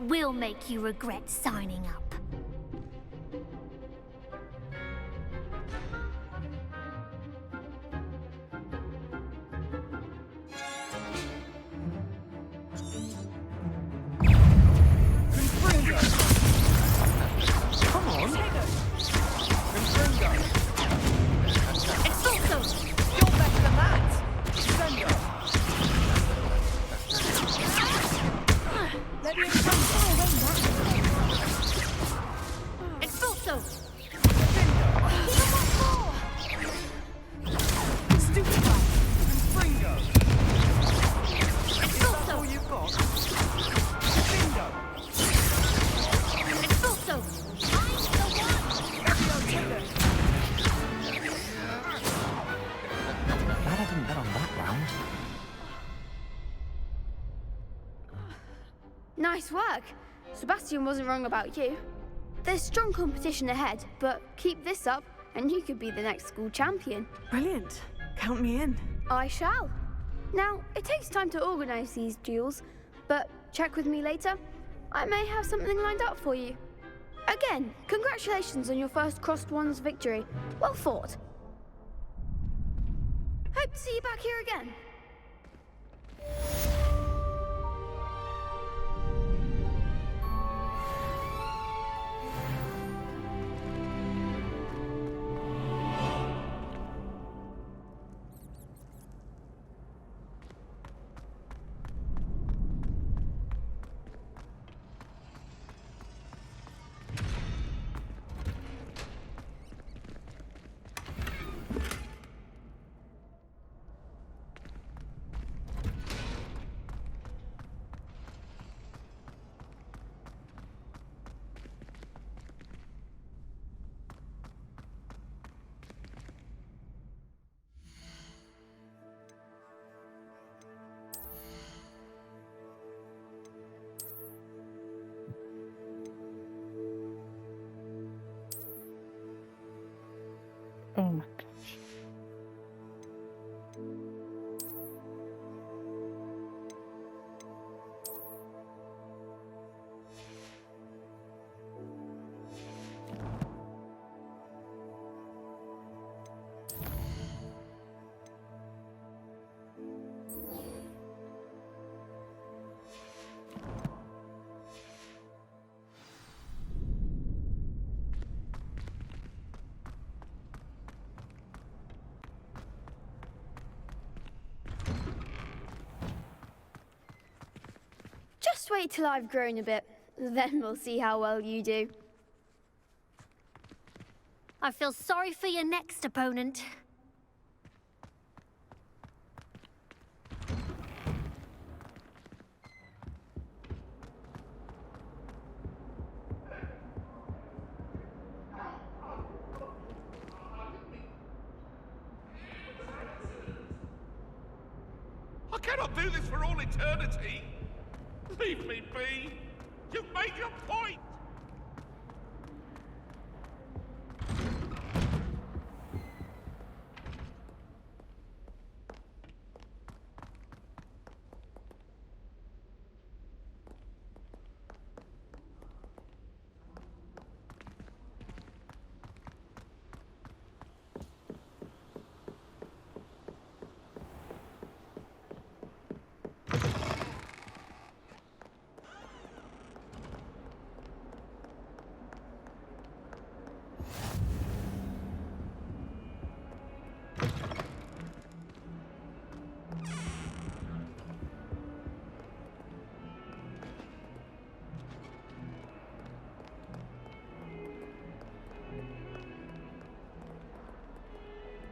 will make you regret signing up. Come on! It's also... You're better than that! Sendo! Let me It's also... Even once more! Stupefy! Fringo! It's also... all you've got? Bingo! It's also... Glad I didn't bet on that round. Nice work. Sebastian wasn't wrong about you. There's strong competition ahead, but keep this up and you could be the next school champion. Brilliant. Count me in. I shall. Now, it takes time to organise these duels, but check with me later. I may have something lined up for you. Again, congratulations on your first Crossed Ones victory. Well fought. Hope to see you back here again. Oh my gosh. Just wait till I've grown a bit, then we'll see how well you do. I feel sorry for your next opponent. I cannot do this for all eternity! Leave me be! You've made your point!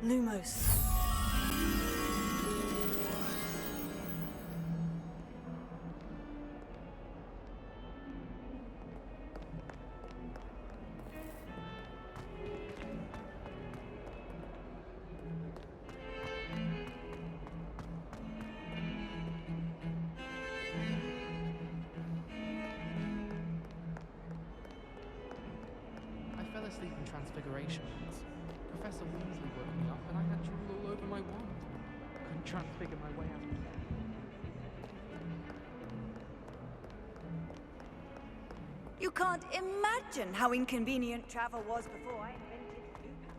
Lumos. I fell asleep in Transfiguration once. Professor Weasley woke me up and I had drool all over my wand. Couldn't transfigure my way out of bed. You can't imagine how inconvenient travel was before I invented Luca.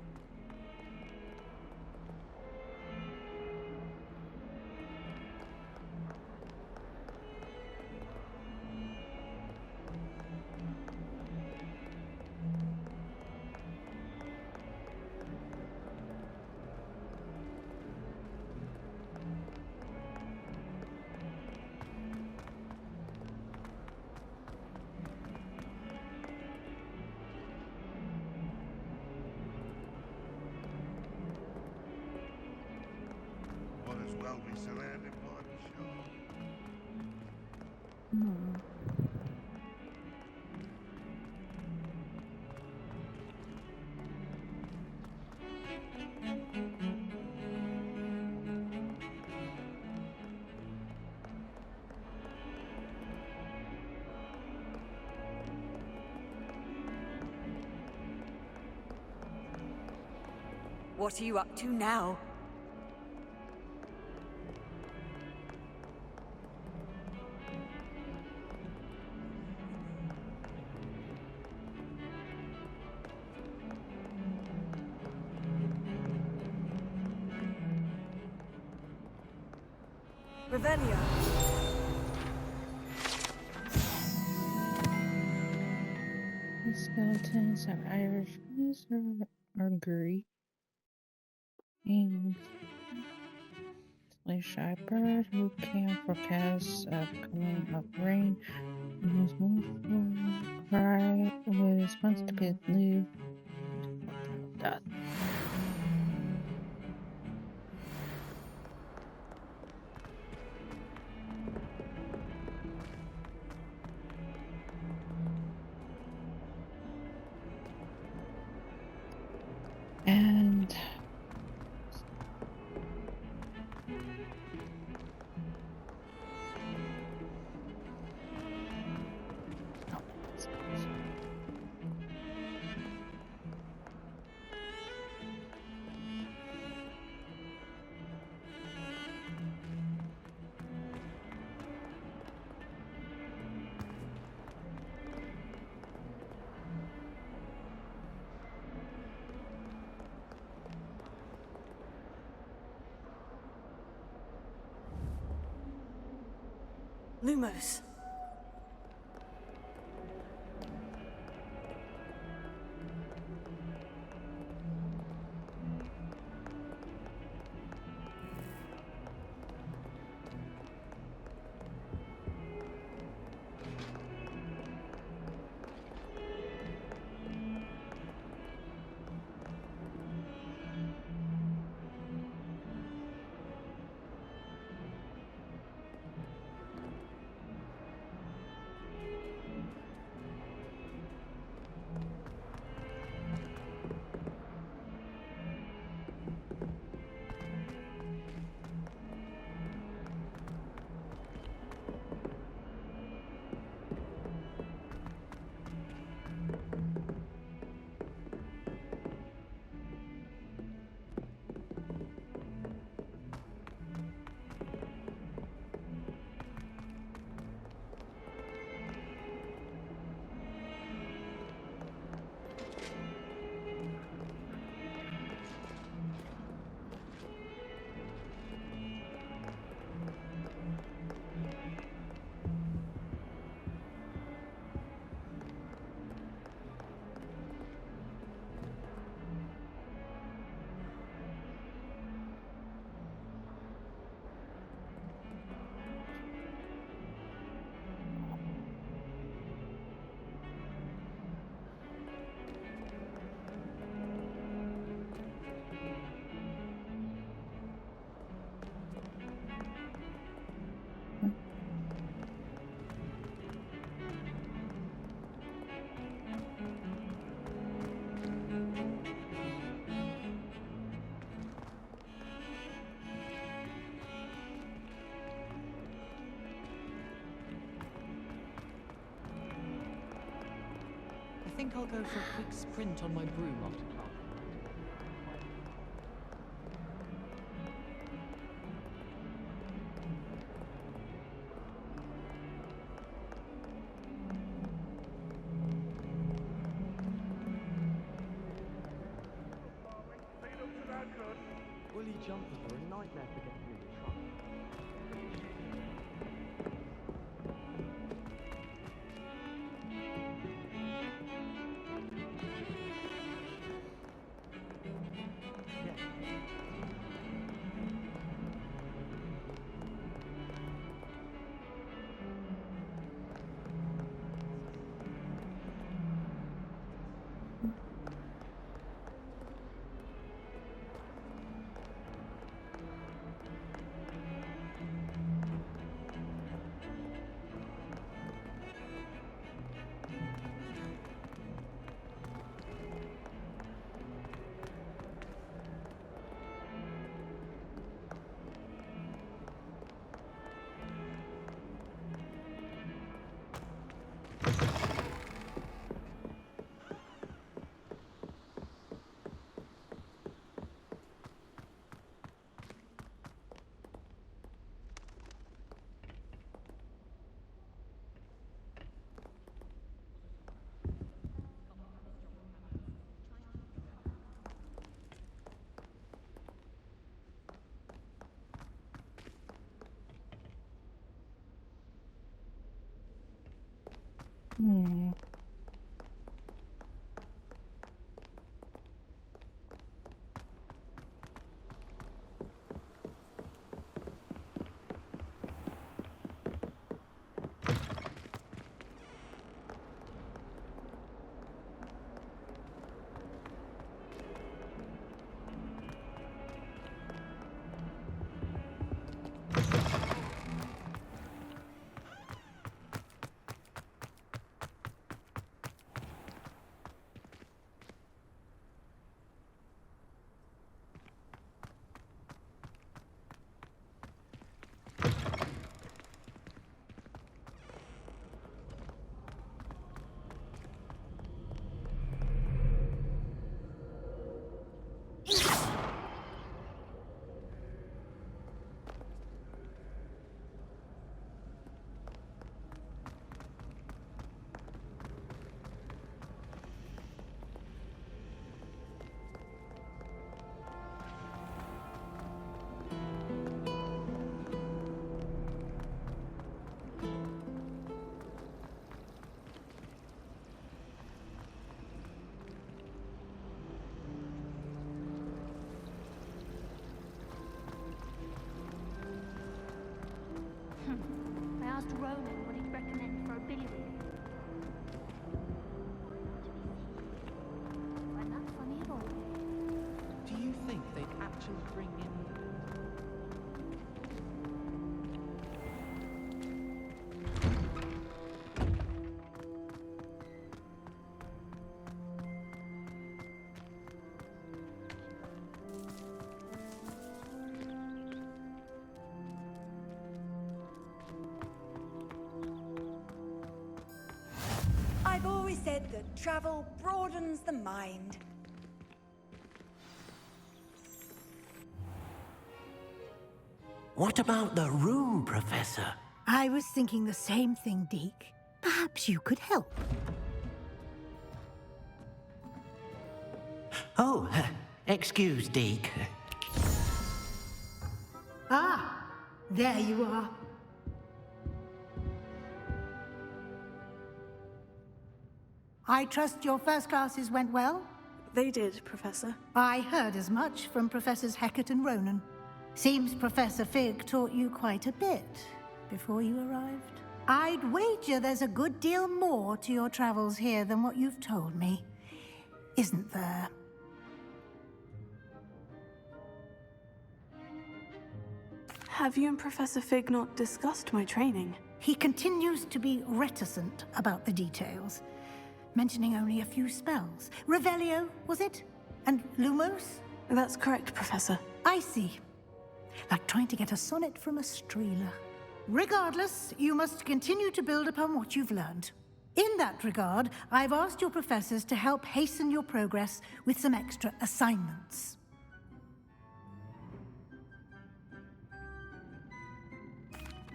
Might as well be surrounded by the shop. What are you up to now? Revelio. The skeletons have Irish or Greek. And a shy bird who can forecast upcoming of rain. Whose mournful cry was once to be lived death. And Lumos. I think I'll go for a quick sprint on my broom after class. Woolly jumpers are a nightmare for getting into trouble. Hmm. I asked Ronan what he'd recommend for a billiard. Find that funny at all? Do you think they'd actually bring in... I've always said that travel broadens the mind. What about the room, Professor? I was thinking the same thing, Deke. Perhaps you could help. Oh, excuse, Deke. Ah, there you are. I trust your first classes went well? They did, Professor. I heard as much from Professors Hecat and Ronan. Seems Professor Fig taught you quite a bit before you arrived. I'd wager there's a good deal more to your travels here than what you've told me. Isn't there? Have you and Professor Fig not discussed my training? He continues to be reticent about the details, mentioning only a few spells. Revelio, was it? And Lumos? That's correct, Professor. I see. Like trying to get a sonnet from a streeler. Regardless, you must continue to build upon what you've learned. In that regard, I've asked your professors to help hasten your progress with some extra assignments.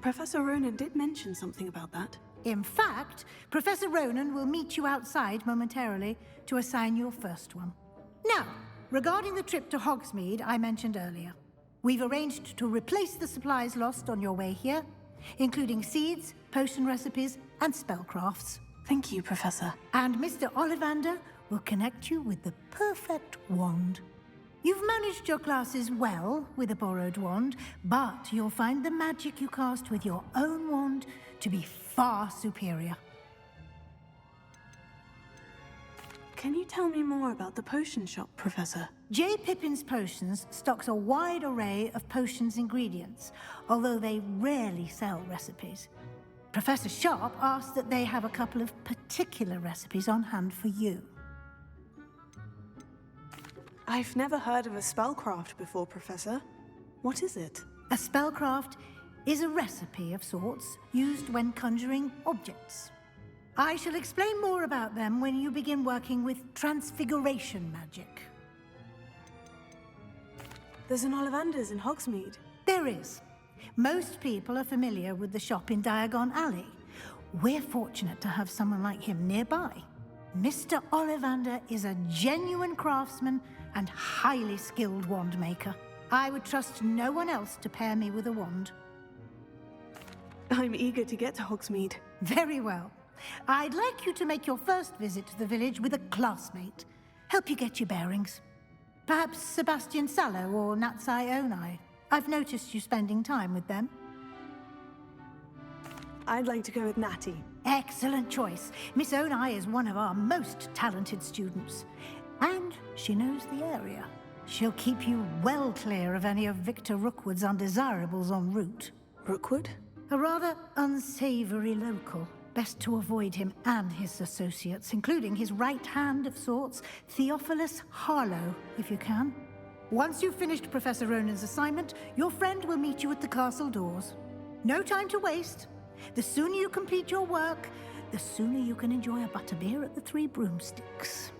Professor Ronan did mention something about that. In fact, Professor Ronan will meet you outside momentarily to assign your first one. Now, regarding the trip to Hogsmeade I mentioned earlier, we've arranged to replace the supplies lost on your way here, including seeds, potion recipes, and spellcrafts. Thank you, Professor. And Mr. Ollivander will connect you with the perfect wand. You've managed your classes well with a borrowed wand, but you'll find the magic you cast with your own wand to be far superior. Can you tell me more about the potion shop, Professor? J. Pippin's Potions stocks a wide array of potions ingredients, although they rarely sell recipes. Professor Sharp asked that they have a couple of particular recipes on hand for you. I've never heard of a spellcraft before, Professor. What is it? A spellcraft is a recipe of sorts used when conjuring objects. I shall explain more about them when you begin working with transfiguration magic. There's an Ollivander's in Hogsmeade. There is. Most people are familiar with the shop in Diagon Alley. We're fortunate to have someone like him nearby. Mr. Ollivander is a genuine craftsman and highly skilled wand maker. I would trust no one else to pair me with a wand. I'm eager to get to Hogsmeade. Very well. I'd like you to make your first visit to the village with a classmate. Help you get your bearings. Perhaps Sebastian Sallow or Natsai Onai. I've noticed you spending time with them. I'd like to go with Natty. Excellent choice. Miss Onai is one of our most talented students. And she knows the area. She'll keep you well clear of any of Victor Rookwood's undesirables en route. Rookwood? A rather unsavory local. Best to avoid him and his associates, including his right hand of sorts, Theophilus Harlow, if you can. Once you've finished Professor Ronan's assignment, your friend will meet you at the castle doors. No time to waste. The sooner you complete your work, the sooner you can enjoy a butterbeer at the Three Broomsticks.